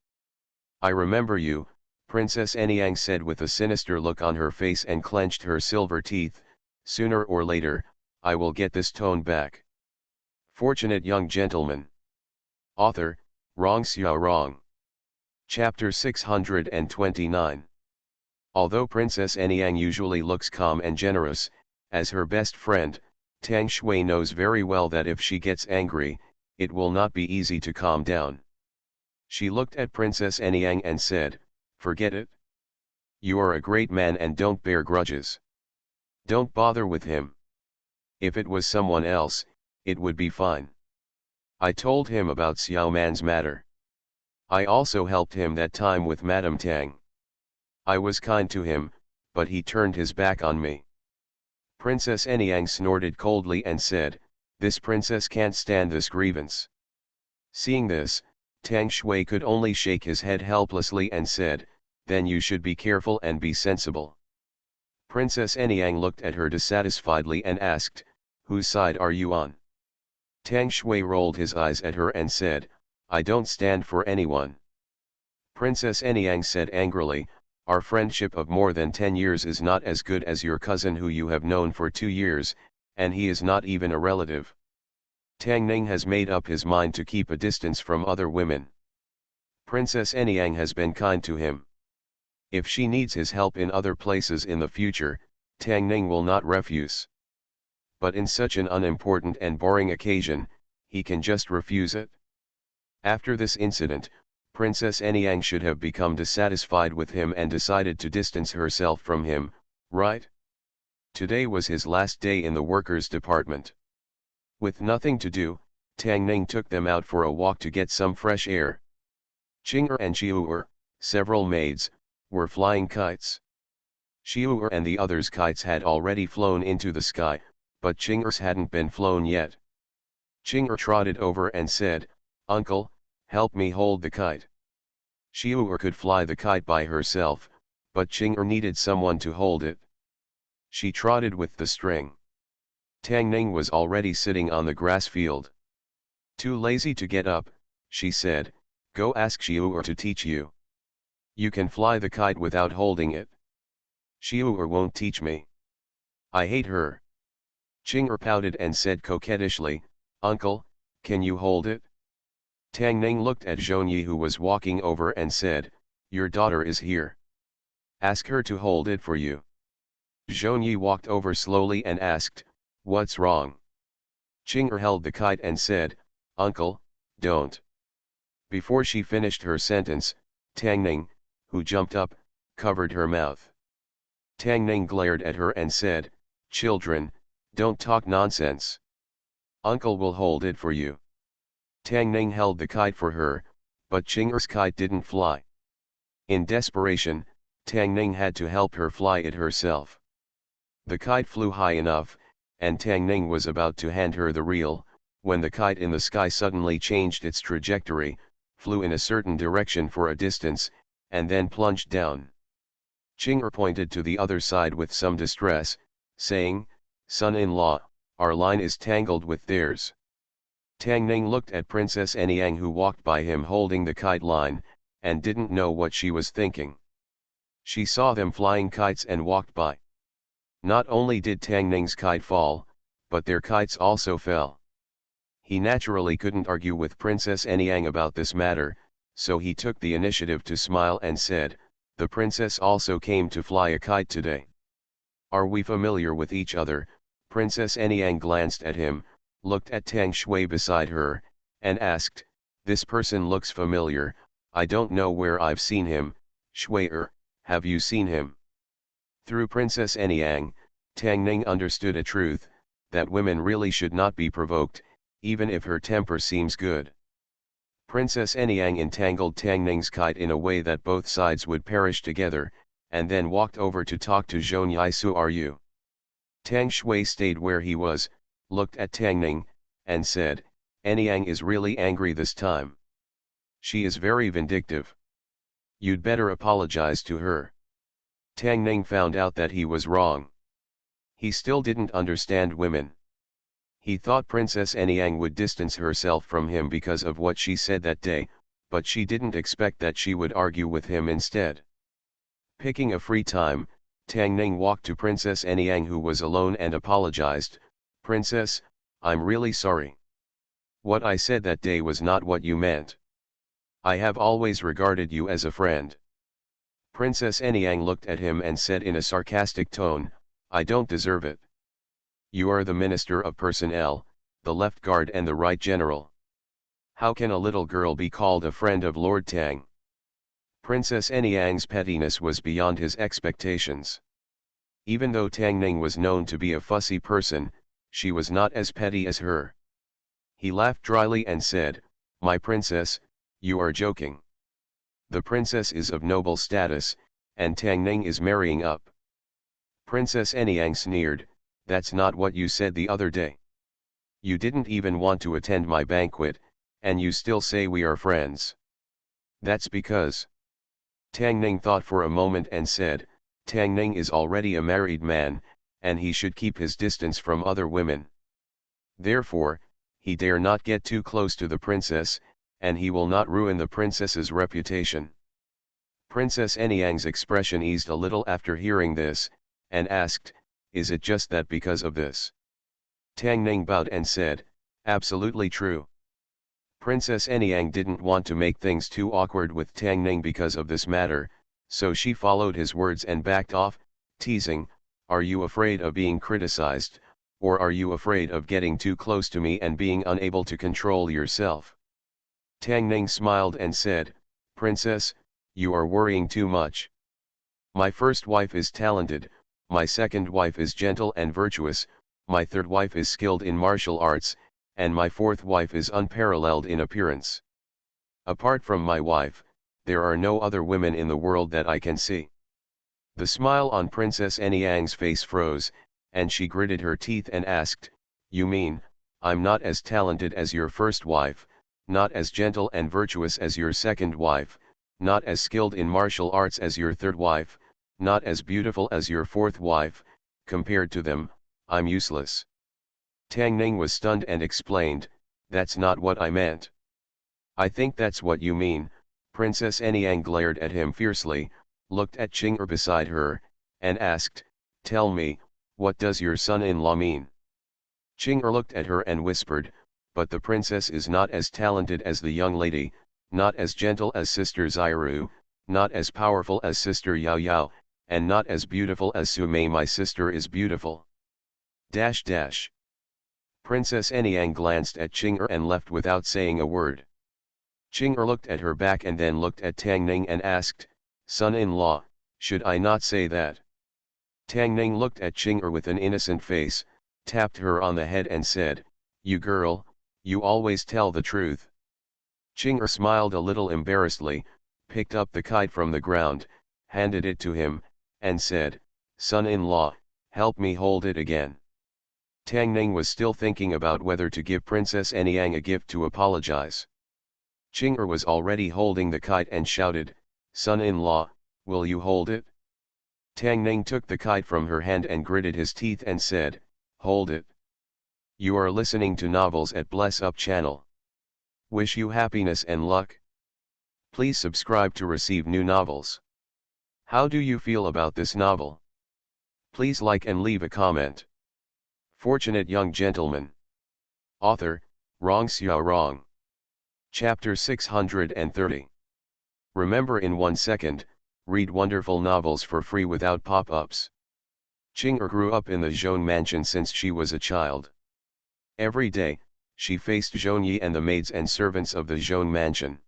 "I remember you," Princess Anyang said with a sinister look on her face and clenched her silver teeth, "sooner or later, I will get this tone back." Fortunate Young Gentleman. Author, Rong Xiao Rong. Chapter 629. Although Princess Anyang usually looks calm and generous, as her best friend, Tang Shui knows very well that if she gets angry, it will not be easy to calm down. She looked at Princess Anyang and said, "Forget it. You are a great man and don't bear grudges. Don't bother with him. If it was someone else, it would be fine. I told him about Xiao Man's matter. I also helped him that time with Madame Tang. I was kind to him, but he turned his back on me." Princess Anyang snorted coldly and said, "This princess can't stand this grievance." Seeing this, Tang Shui could only shake his head helplessly and said, "Then you should be careful and be sensible." Princess Anyang looked at her dissatisfiedly and asked, "Whose side are you on?" Tang Shui rolled his eyes at her and said, "I don't stand for anyone." Princess Anyang said angrily, "Our friendship of more than 10 years is not as good as your cousin who you have known for 2 years, and he is not even a relative. Tang Ning has made up his mind to keep a distance from other women. Princess Anyang has been kind to him. If she needs his help in other places in the future, Tang Ning will not refuse. But in such an unimportant and boring occasion, he can just refuse it." After this incident, Princess Anyang should have become dissatisfied with him and decided to distance herself from him, right? Today was his last day in the workers' department. With nothing to do, Tang Ning took them out for a walk to get some fresh air. Qing'er and Xiu'er, several maids, were flying kites. Xiu'er and the others' kites had already flown into the sky, but Qing'er's hadn't been flown yet. Qing'er trotted over and said, "Uncle, help me hold the kite." Xiu'er could fly the kite by herself, but Qing'er needed someone to hold it. She trotted with the string. Tang Ning was already sitting on the grass field. "Too lazy to get up," she said, "go ask Xiu'er to teach you. You can fly the kite without holding it." "Xiu'er won't teach me. I hate her." Qing'er pouted and said coquettishly, "Uncle, can you hold it?" Tang Ning looked at Zhongyi, who was walking over, and said, "Your daughter is here. Ask her to hold it for you." Zhongyi walked over slowly and asked, "What's wrong?" Qing'er held the kite and said, "Uncle, don't." Before she finished her sentence, Tang Ning, who jumped up, covered her mouth. Tang Ning glared at her and said, "Children, don't talk nonsense. Uncle will hold it for you." Tang Ning held the kite for her, but Qing'er's kite didn't fly. In desperation, Tang Ning had to help her fly it herself. The kite flew high enough, and Tang Ning was about to hand her the reel, when the kite in the sky suddenly changed its trajectory, flew in a certain direction for a distance, and then plunged down. Qing'er pointed to the other side with some distress, saying, "Son-in-law, our line is tangled with theirs." Tang Ning looked at Princess Anyang, who walked by him holding the kite line, and didn't know what she was thinking. She saw them flying kites and walked by. Not only did Tang Ning's kite fall, but their kites also fell. He naturally couldn't argue with Princess Anyang about this matter, so he took the initiative to smile and said, "The princess also came to fly a kite today. Are we familiar with each other?" Princess Anyang glanced at him, looked at Tang Shui beside her, and asked, "This person looks familiar, I don't know where I've seen him. Shui-er, have you seen him?" Through Princess Anyang, Tang Ning understood a truth, that women really should not be provoked, even if her temper seems good. Princess Anyang entangled Tang Ning's kite in a way that both sides would perish together, and then walked over to talk to Zhong Yisu. "Are you?" Tang Shui stayed where he was, looked at Tang Ning, and said, "Anyang is really angry this time. She is very vindictive. You'd better apologize to her." Tang Ning found out that he was wrong. He still didn't understand women. He thought Princess Anyang would distance herself from him because of what she said that day, but she didn't expect that she would argue with him instead. Picking a free time, Tang Ning walked to Princess Anyang, who was alone, and apologized, "Princess, I'm really sorry. What I said that day was not what you meant. I have always regarded you as a friend." Princess Anyang looked at him and said in a sarcastic tone, "I don't deserve it. You are the Minister of Personnel, the Left Guard and the Right General. How can a little girl be called a friend of Lord Tang?" Princess Anyang's pettiness was beyond his expectations. Even though Tang Ning was known to be a fussy person, she was not as petty as her. He laughed dryly and said, "My princess, you are joking. The princess is of noble status, and Tang Ning is marrying up." Princess Anyang sneered, "That's not what you said the other day. You didn't even want to attend my banquet, and you still say we are friends." "That's because..." Tang Ning thought for a moment and said, "Tang Ning is already a married man, and he should keep his distance from other women. Therefore, he dare not get too close to the princess, and he will not ruin the princess's reputation." Princess Anyang's expression eased a little after hearing this, and asked, "Is it just that because of this?" Tang Ning bowed and said, "Absolutely true." Princess Anyang didn't want to make things too awkward with Tang Ning because of this matter, so she followed his words and backed off, teasing, "Are you afraid of being criticized, or are you afraid of getting too close to me and being unable to control yourself?" Tang Ning smiled and said, "Princess, you are worrying too much. My first wife is talented, my second wife is gentle and virtuous, my third wife is skilled in martial arts, and my fourth wife is unparalleled in appearance. Apart from my wife, there are no other women in the world that I can see." The smile on Princess Anyang's face froze, and she gritted her teeth and asked, "You mean, I'm not as talented as your first wife, not as gentle and virtuous as your second wife, not as skilled in martial arts as your third wife, not as beautiful as your fourth wife, compared to them, I'm useless?" Tang Ning was stunned and explained, "That's not what I meant." "I think that's what you mean." Princess Anyang glared at him fiercely, looked at Qing'er beside her, and asked, "Tell me, what does your son-in-law mean?" Qing'er looked at her and whispered, "But the princess is not as talented as the young lady, not as gentle as Sister Xiru, not as powerful as Sister Yao Yao, and not as beautiful as Su Mei. My sister is beautiful. Dash dash." Princess Anyang glanced at Qing'er and left without saying a word. Qing'er looked at her back and then looked at Tang Ning and asked, "Son-in-law, should I not say that?" Tang Ning looked at Qing'er with an innocent face, tapped her on the head and said, "You girl, you always tell the truth." Qing'er smiled a little embarrassedly, picked up the kite from the ground, handed it to him, and said, "Son-in-law, help me hold it again." Tang Ning was still thinking about whether to give Princess Anyang a gift to apologize. Qing'er was already holding the kite and shouted, "Son-in-law, will you hold it?" Tang Ning took the kite from her hand and gritted his teeth and said, "Hold it." You are listening to novels at Bless Up channel. Wish you happiness and luck. Please subscribe to receive new novels. How do you feel about this novel? Please like and leave a comment. Fortunate Young Gentleman. Author, Rong Xiao Rong. Chapter 630. Remember in 1 second, read wonderful novels for free without pop-ups. Qing'er grew up in the Zhong mansion since she was a child. Every day, she faced Zhongyi and the maids and servants of the Zhong mansion.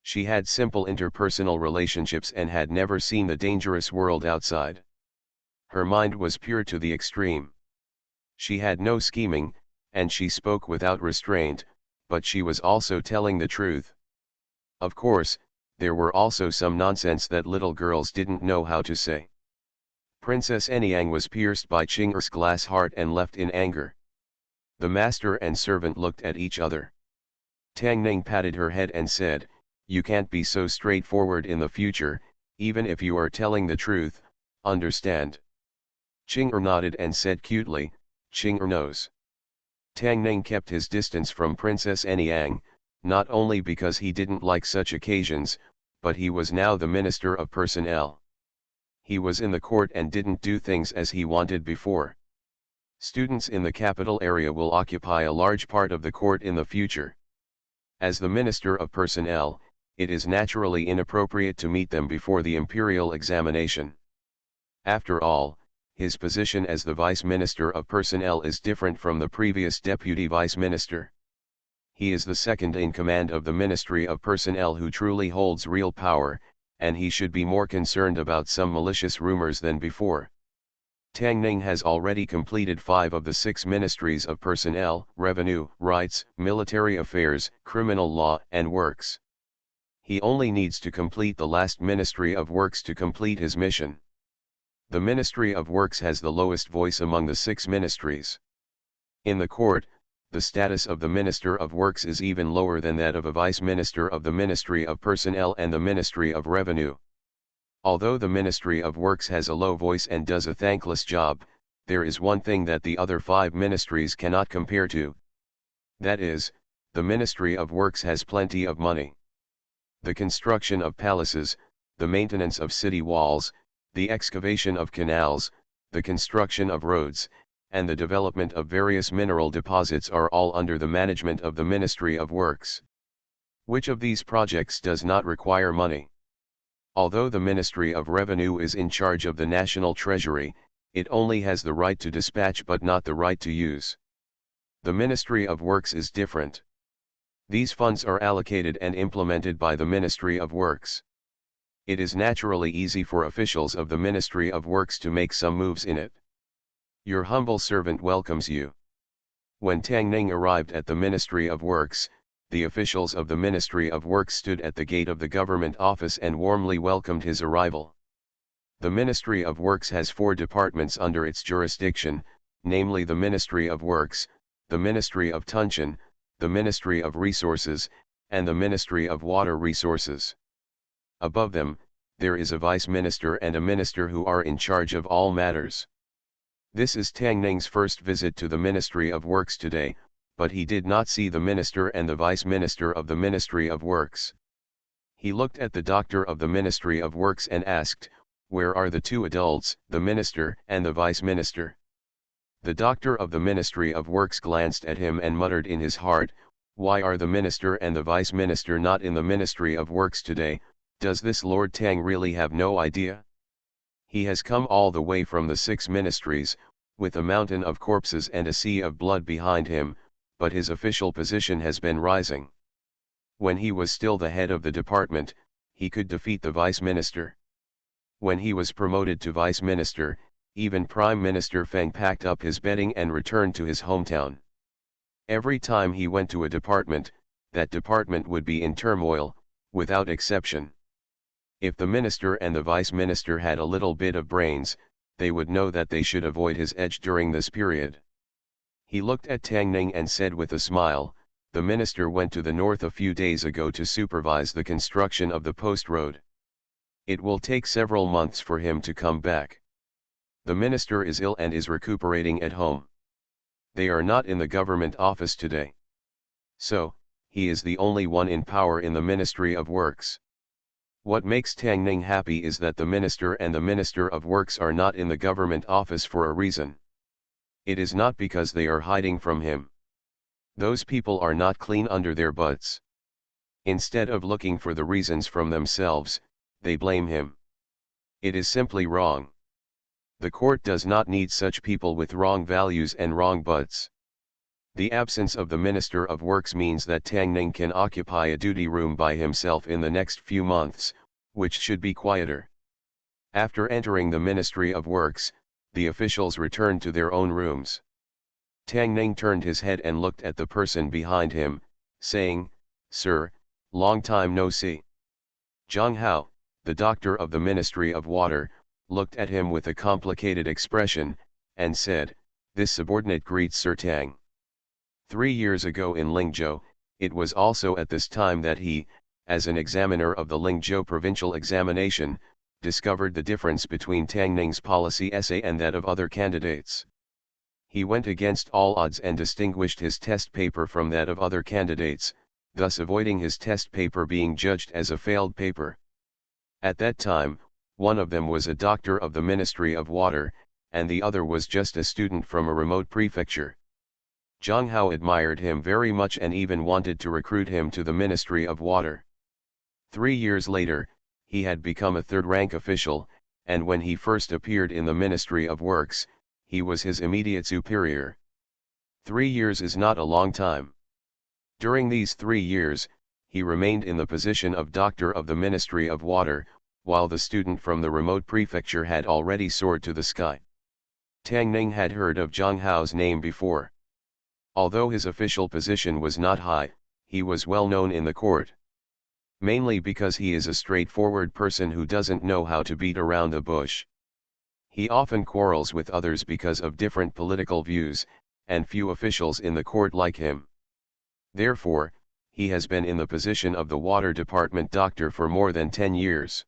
She had simple interpersonal relationships and had never seen the dangerous world outside. Her mind was pure to the extreme. She had no scheming, and she spoke without restraint, but she was also telling the truth. Of course, there were also some nonsense that little girls didn't know how to say. Princess Anyang was pierced by Qing'er's glass heart and left in anger. The master and servant looked at each other. Tang Ning patted her head and said, "You can't be so straightforward in the future, even if you are telling the truth, understand?" Qing'er nodded and said cutely, "Qing'er knows." Tang Ning kept his distance from Princess Anyang, not only because he didn't like such occasions, but he was now the Minister of Personnel. He was in the court and didn't do things as he wanted before. Students in the capital area will occupy a large part of the court in the future. As the Minister of Personnel, it is naturally inappropriate to meet them before the imperial examination. After all, his position as the Vice Minister of Personnel is different from the previous Deputy Vice Minister. He is the second in command of the Ministry of Personnel who truly holds real power, and he should be more concerned about some malicious rumors than before. Tang Ning has already completed 5 of the 6 ministries of personnel, revenue, rights, military affairs, criminal law, and works. He only needs to complete the last Ministry of Works to complete his mission. The Ministry of Works has the lowest voice among the 6 ministries. In the court, the status of the Minister of Works is even lower than that of a Vice Minister of the Ministry of Personnel and the Ministry of Revenue. Although the Ministry of Works has a low voice and does a thankless job, there is one thing that the other 5 ministries cannot compare to. That is, the Ministry of Works has plenty of money. The construction of palaces, the maintenance of city walls, the excavation of canals, the construction of roads, and the development of various mineral deposits are all under the management of the Ministry of Works. Which of these projects does not require money? Although the Ministry of Revenue is in charge of the national treasury, it only has the right to dispatch but not the right to use. The Ministry of Works is different. These funds are allocated and implemented by the Ministry of Works. It is naturally easy for officials of the Ministry of Works to make some moves in it. Your humble servant welcomes you. When Tang Ning arrived at the Ministry of Works, the officials of the Ministry of Works stood at the gate of the government office and warmly welcomed his arrival. The Ministry of Works has 4 departments under its jurisdiction, namely the Ministry of Works, the Ministry of Tunshan, the Ministry of Resources, and the Ministry of Water Resources. Above them, there is a vice minister and a minister who are in charge of all matters. This is Tang Ning's first visit to the Ministry of Works today, but he did not see the minister and the vice minister of the Ministry of Works. He looked at the doctor of the Ministry of Works and asked, "Where are the 2 adults, the minister and the vice minister?" The doctor of the Ministry of Works glanced at him and muttered in his heart, "Why are the minister and the vice minister not in the Ministry of Works today? Does this Lord Tang really have no idea? He has come all the way from the 6 ministries, with a mountain of corpses and a sea of blood behind him, but his official position has been rising. When he was still the head of the department, he could defeat the vice minister. When he was promoted to vice minister, even Prime Minister Feng packed up his bedding and returned to his hometown. Every time he went to a department, that department would be in turmoil, without exception. If the minister and the vice minister had a little bit of brains, they would know that they should avoid his edge during this period." He looked at Tang Ning and said with a smile, "The minister went to the north a few days ago to supervise the construction of the post road. It will take several months for him to come back. The minister is ill and is recuperating at home. They are not in the government office today. So, he is the only one in power in the Ministry of Works." What makes Tang Ning happy is that the minister and the Minister of Works are not in the government office for a reason. It is not because they are hiding from him. Those people are not clean under their butts. Instead of looking for the reasons from themselves, they blame him. It is simply wrong. The court does not need such people with wrong values and wrong butts. The absence of the Minister of Works means that Tang Ning can occupy a duty room by himself in the next few months, which should be quieter. After entering the Ministry of Works, the officials returned to their own rooms. Tang Ning turned his head and looked at the person behind him, saying, "Sir, long time no see." Zhang Hao, the doctor of the Ministry of Water, looked at him with a complicated expression, and said, "This subordinate greets Sir Tang." 3 years ago in Lingzhou, it was also at this time that he, as an examiner of the Lingzhou provincial examination, discovered the difference between Tang Ning's policy essay and that of other candidates. He went against all odds and distinguished his test paper from that of other candidates, thus avoiding his test paper being judged as a failed paper. At that time, one of them was a doctor of the Ministry of Water, and the other was just a student from a remote prefecture. Zhang Hao admired him very much and even wanted to recruit him to the Ministry of Water. 3 years later, he had become a third-rank official, and when he first appeared in the Ministry of Works, he was his immediate superior. 3 years is not a long time. During these 3 years, he remained in the position of doctor of the Ministry of Water, while the student from the remote prefecture had already soared to the sky. Tang Ning had heard of Zhang Hao's name before. Although his official position was not high, he was well known in the court. Mainly because he is a straightforward person who doesn't know how to beat around the bush. He often quarrels with others because of different political views, and few officials in the court like him. Therefore, he has been in the position of the water department doctor for more than 10 years.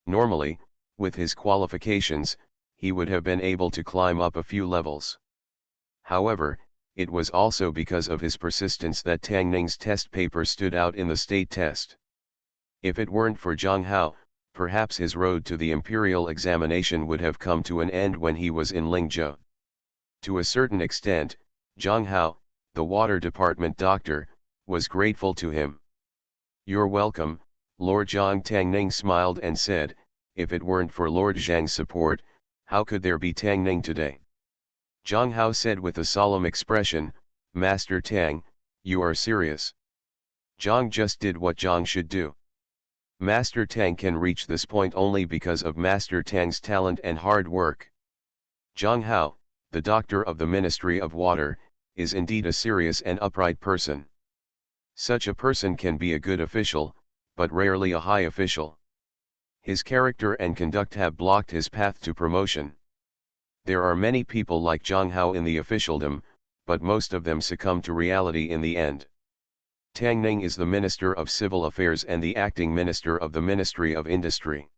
Normally, with his qualifications, he would have been able to climb up a few levels. However, it was also because of his persistence that Tang Ning's test paper stood out in the state test. If it weren't for Zhang Hao, perhaps his road to the imperial examination would have come to an end when he was in Lingzhou. To a certain extent, Zhang Hao, the water department doctor, was grateful to him. "You're welcome, Lord Zhang." Tang Ning smiled and said, "If it weren't for Lord Zhang's support, how could there be Tang Ning today?" Zhang Hao said with a solemn expression, "Master Tang, you are serious." Zhang just did what Zhang should do. Master Tang can reach this point only because of Master Tang's talent and hard work. Zhang Hao, the doctor of the Ministry of Water, is indeed a serious and upright person. Such a person can be a good official, but rarely a high official. His character and conduct have blocked his path to promotion. There are many people like Zhang Hao in the officialdom, but most of them succumb to reality in the end. Tang Ning is the Minister of Civil Affairs and the acting Minister of the Ministry of Industry.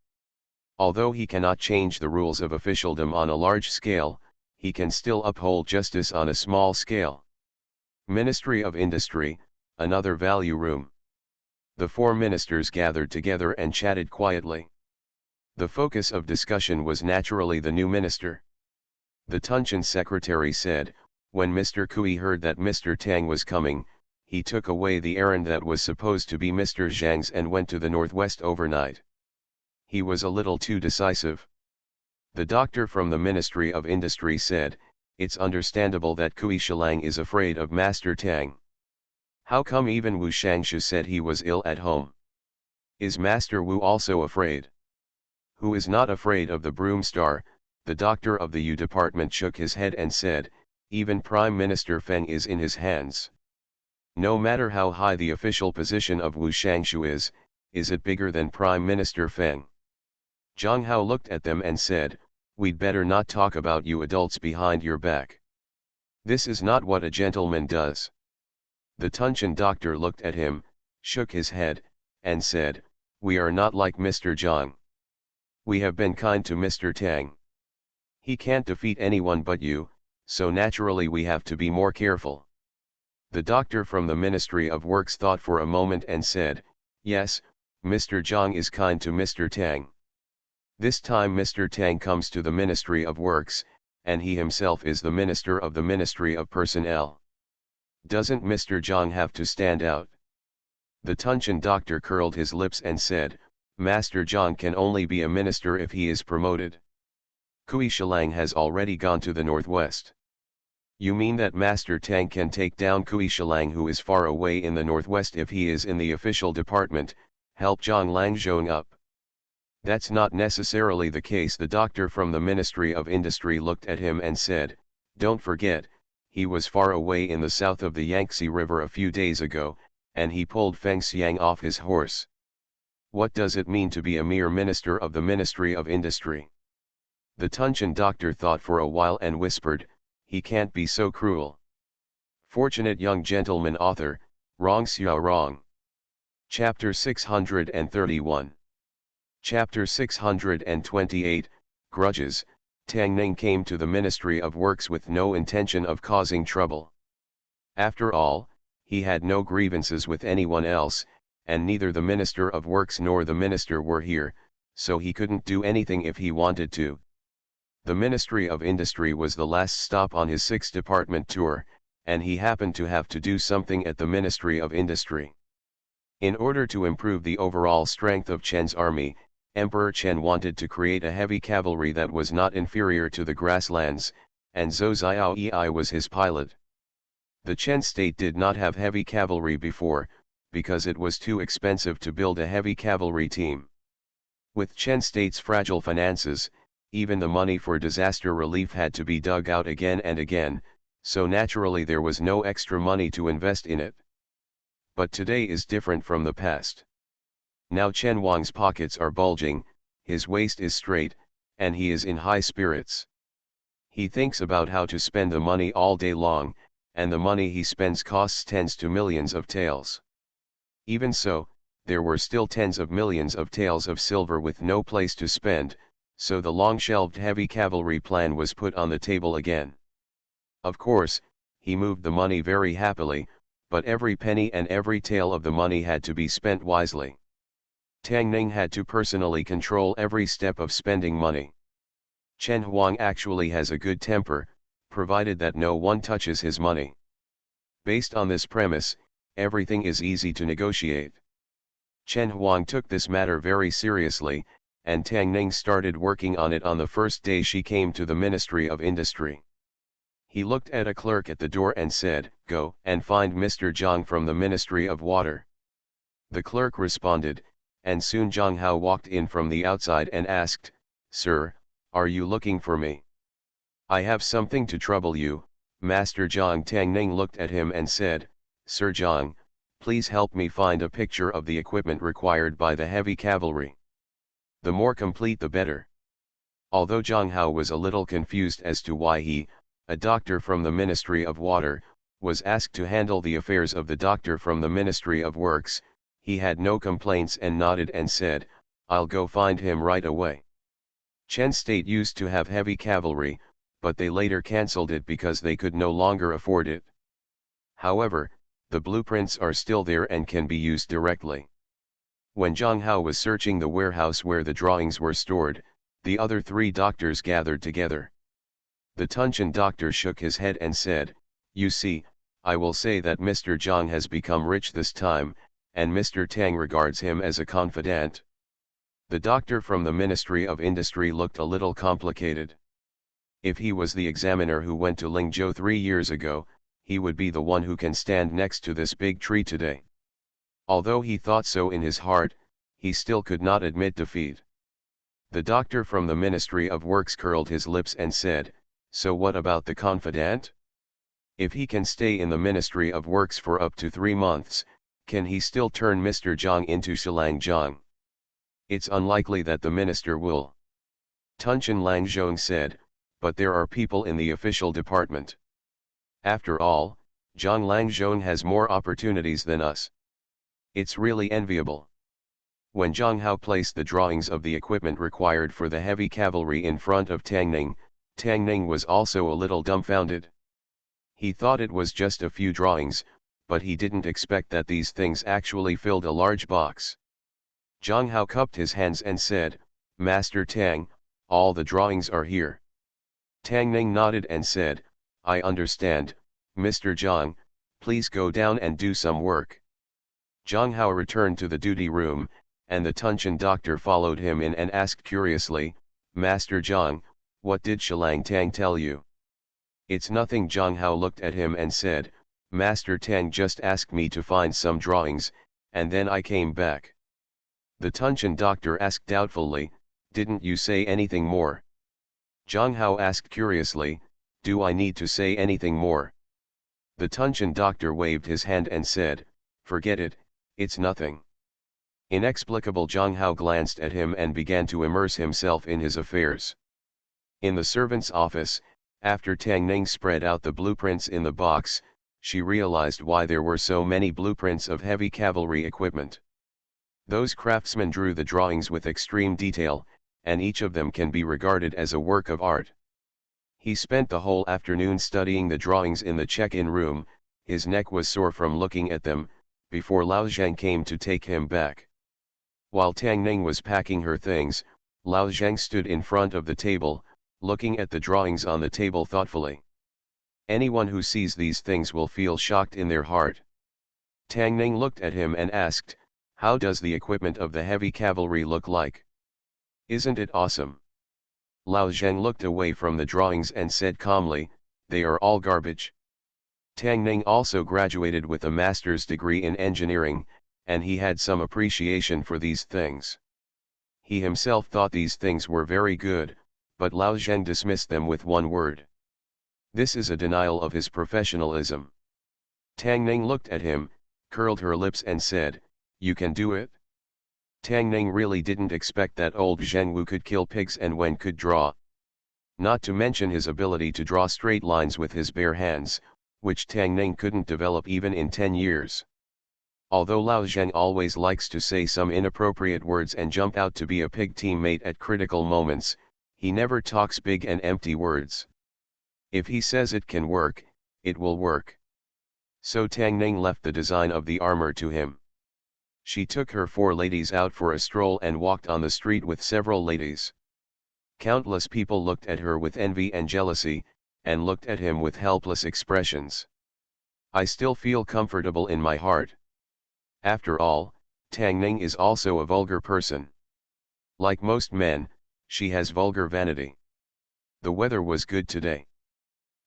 Although he cannot change the rules of officialdom on a large scale, he can still uphold justice on a small scale. Ministry of Industry, another value room. The four ministers gathered together and chatted quietly. The focus of discussion was naturally the new minister. The Tunshan secretary said, when Mr. Kui heard that Mr. Tang was coming, he took away the errand that was supposed to be Mr. Zhang's and went to the northwest overnight. He was a little too decisive. The doctor from the Ministry of Industry said, it's understandable that Kui Shilang is afraid of Master Tang. How come even Wu Shangshu said he was ill at home? Is Master Wu also afraid? Who is not afraid of the broom star? The doctor of the U department shook his head and said, even Prime Minister Feng is in his hands. No matter how high the official position of Wu Shangshu is it bigger than Prime Minister Feng? Zhang Hao looked at them and said, we'd better not talk about you adults behind your back. This is not what a gentleman does. The Tunshan doctor looked at him, shook his head, and said, we are not like Mr. Zhang. We have been kind to Mr. Tang. He can't defeat anyone but you, so naturally we have to be more careful. The doctor from the Ministry of Works thought for a moment and said, yes, Mr. Zhang is kind to Mr. Tang. This time Mr. Tang comes to the Ministry of Works, and he himself is the Minister of the Ministry of Personnel. Doesn't Mr. Zhang have to stand out? The Tunshan doctor curled his lips and said, Master Zhang can only be a minister if he is promoted. Kui Shilang has already gone to the northwest. You mean that Master Tang can take down Kui Shilang, who is far away in the northwest, if he is in the official department, help Zhang Langzhong up? That's not necessarily the case. The doctor from the Ministry of Industry looked at him and said, don't forget, he was far away in the south of the Yangtze River a few days ago, and he pulled Feng Xiang off his horse. What does it mean to be a mere minister of the Ministry of Industry? The Tunshan doctor thought for a while and whispered, he can't be so cruel. Fortunate young gentleman author, Rong Xiao Rong. Chapter 631. Chapter 628, Grudges. Tang Ning came to the Ministry of Works with no intention of causing trouble. After all, he had no grievances with anyone else, and neither the Minister of Works nor the Minister were here, so he couldn't do anything if he wanted to. The Ministry of Industry was the last stop on his 6-department tour, and he happened to have to do something at the Ministry of Industry. In order to improve the overall strength of Chen's army, Emperor Chen wanted to create a heavy cavalry that was not inferior to the grasslands, and Zhou Xiaoyi was his pilot. The Chen state did not have heavy cavalry before, because it was too expensive to build a heavy cavalry team. With Chen state's fragile finances, even the money for disaster relief had to be dug out again and again, so naturally there was no extra money to invest in it. But today is different from the past. Now Chen Wang's pockets are bulging, his waist is straight, and he is in high spirits. He thinks about how to spend the money all day long, and the money he spends costs tens to millions of taels. Even so, there were still tens of millions of taels of silver with no place to spend, so the long-shelved heavy cavalry plan was put on the table again. Of course, he moved the money very happily, but every penny and every tael of the money had to be spent wisely. Tang Ning had to personally control every step of spending money. Chen Huang actually has a good temper, provided that no one touches his money. Based on this premise, everything is easy to negotiate. Chen Huang took this matter very seriously, and Tang Ning started working on it on the first day she came to the Ministry of Industry. He looked at a clerk at the door and said, "Go and find Mr. Zhang from the Ministry of Water." The clerk responded, and soon Zhang Hao walked in from the outside and asked, "Sir, are you looking for me?" "I have something to trouble you, Master Zhang Tangning looked at him and said, Sir Zhang, please help me find a picture of the equipment required by the heavy cavalry. The more complete the better. Although Zhang Hao was a little confused as to why he, a doctor from the Ministry of Water, was asked to handle the affairs of the doctor from the Ministry of Works, he had no complaints and nodded and said, I'll go find him right away. Chen State used to have heavy cavalry, but they later cancelled it because they could no longer afford it. However, the blueprints are still there and can be used directly. When Zhang Hao was searching the warehouse where the drawings were stored, the other three doctors gathered together. The Tunchen doctor shook his head and said, You see, I will say that Mr. Zhang has become rich this time, and Mr. Tang regards him as a confidant. The doctor from the Ministry of Industry looked a little complicated. If he was the examiner who went to Lingzhou 3 years ago, he would be the one who can stand next to this big tree today. Although he thought so in his heart, he still could not admit defeat. The doctor from the Ministry of Works curled his lips and said, So what about the confidant? If he can stay in the Ministry of Works for up to 3 months, can he still turn Mr. Zhang into Shilang Zhang? It's unlikely that the minister will. Tunchen Langzhong said, but there are people in the official department. After all, Zhang Langzhong has more opportunities than us. It's really enviable. When Zhang Hao placed the drawings of the equipment required for the heavy cavalry in front of Tang Ning was also a little dumbfounded. He thought it was just a few drawings, but he didn't expect that these things actually filled a large box. Zhang Hao cupped his hands and said, Master Tang, all the drawings are here. Tang Ning nodded and said, I understand, Mr. Zhang, please go down and do some work. Zhang Hao returned to the duty room, and the Tunchen doctor followed him in and asked curiously, Master Zhang, what did Shilang Tang tell you? It's nothing. Zhang Hao looked at him and said, Master Tang just asked me to find some drawings, and then I came back. The Tunchen doctor asked doubtfully, didn't you say anything more? Zhang Hao asked curiously, do I need to say anything more? The Tunchen doctor waved his hand and said, forget it, it's nothing. Inexplicable. Zhang Hao glanced at him and began to immerse himself in his affairs. In the servant's office, after Tang Ning spread out the blueprints in the box, she realized why there were so many blueprints of heavy cavalry equipment. Those craftsmen drew the drawings with extreme detail, and each of them can be regarded as a work of art. He spent the whole afternoon studying the drawings in the check-in room. His neck was sore from looking at them, before Lao Zhang came to take him back. While Tang Ning was packing her things, Lao Zhang stood in front of the table, looking at the drawings on the table thoughtfully. Anyone who sees these things will feel shocked in their heart. Tang Ning looked at him and asked, how does the equipment of the heavy cavalry look like? Isn't it awesome? Lao Zhang looked away from the drawings and said calmly, they are all garbage. Tang Ning also graduated with a master's degree in engineering, and he had some appreciation for these things. He himself thought these things were very good, but Lao Zhang dismissed them with one word. This is a denial of his professionalism. Tang Ning looked at him, curled her lips and said, you can do it? Tang Ning really didn't expect that old Zheng Wu could kill pigs and Wen could draw. Not to mention his ability to draw straight lines with his bare hands, which Tang Ning couldn't develop even in 10 years. Although Lao Zheng always likes to say some inappropriate words and jump out to be a pig teammate at critical moments, he never talks big and empty words. If he says it can work, it will work. So Tang Ning left the design of the armor to him. She took her 4 ladies out for a stroll and walked on the street with several ladies. Countless people looked at her with envy and jealousy, and looked at him with helpless expressions. I still feel comfortable in my heart. After all, Tang Ning is also a vulgar person. Like most men, she has vulgar vanity. The weather was good today.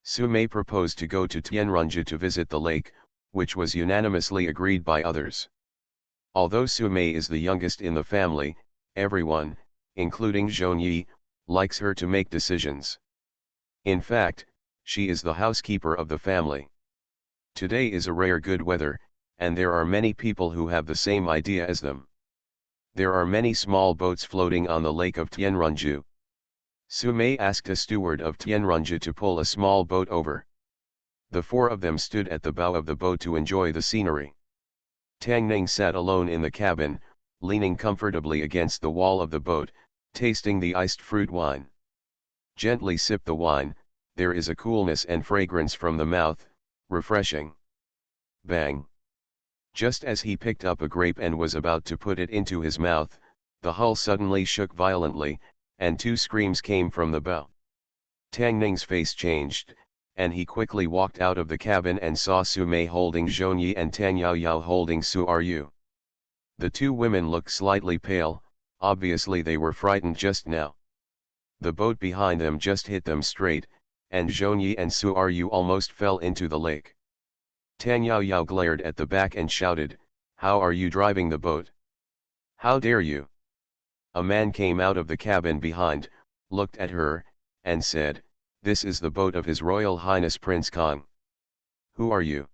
Su Mei proposed to go to Tianrunju to visit the lake, which was unanimously agreed by others. Although Su Mei is the youngest in the family, everyone, including Zhong Yi, likes her to make decisions. In fact, She is the housekeeper of the family. Today is a rare good weather, and there are many people who have the same idea as them. There are many small boats floating on the lake of Tianrunju. Su Mei asked a steward of Tianrunju to pull a small boat over. The four of them stood at the bow of the boat to enjoy the scenery. Tang Ning sat alone in the cabin, leaning comfortably against the wall of the boat, tasting the iced fruit wine. Gently sip the wine, there is a coolness and fragrance from the mouth, refreshing. Bang! Just as he picked up a grape and was about to put it into his mouth, the hull suddenly shook violently, and two screams came from the bow. Tang Ning's face changed, and he quickly walked out of the cabin and saw Su Mei holding Zhongyi and Tang Yaoyao holding Su Ryu. The two women looked slightly pale, obviously they were frightened just now. The boat behind them just hit them straight, and Zhongyi and Su Ryu almost fell into the lake. Tang Yaoyao glared at the back and shouted, "How are you driving the boat? How dare you?" A man came out of the cabin behind, looked at her, and said, "This is the boat of His Royal Highness Prince Kong. Who are you?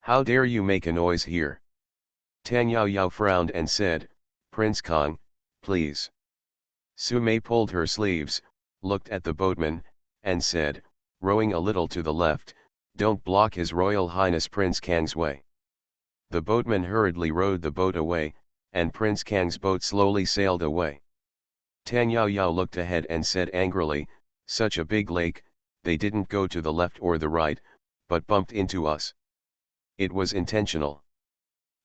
How dare you make a noise here?" Tang Yaoyao frowned and said, "Prince Kong, please." Su Mei pulled her sleeves, looked at the boatman, and said, rowing a little to the left, "Don't block His Royal Highness Prince Kang's way." The boatman hurriedly rowed the boat away, and Prince Kang's boat slowly sailed away. Tang Yaoyao looked ahead and said angrily, "Such a big lake, they didn't go to the left or the right, but bumped into us. It was intentional."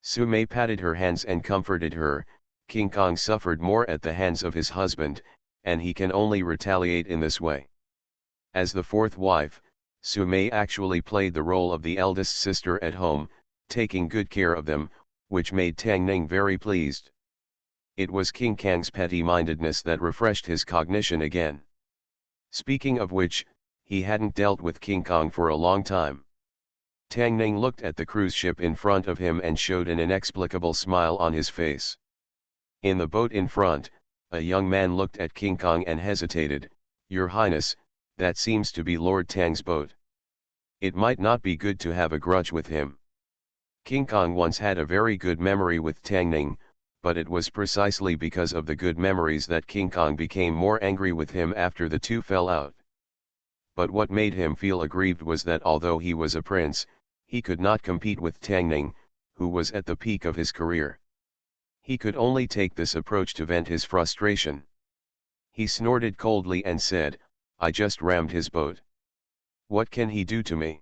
Su Mei patted her hands and comforted her. King Kong suffered more at the hands of his husband, and he can only retaliate in this way. As the fourth wife, Su Mei actually played the role of the eldest sister at home, taking good care of them, which made Tang Ning very pleased. It was King Kang's petty-mindedness that refreshed his cognition again. Speaking of which, he hadn't dealt with King Kong for a long time. Tang Ning looked at the cruise ship in front of him and showed an inexplicable smile on his face. In the boat in front, a young man looked at King Kong and hesitated, "Your Highness, that seems to be Lord Tang's boat. It might not be good to have a grudge with him." King Kong once had a very good memory with Tang Ning, but it was precisely because of the good memories that King Kong became more angry with him after the two fell out. But what made him feel aggrieved was that although he was a prince, he could not compete with Tang Ning, who was at the peak of his career. He could only take this approach to vent his frustration. He snorted coldly and said, "I just rammed his boat. What can he do to me?"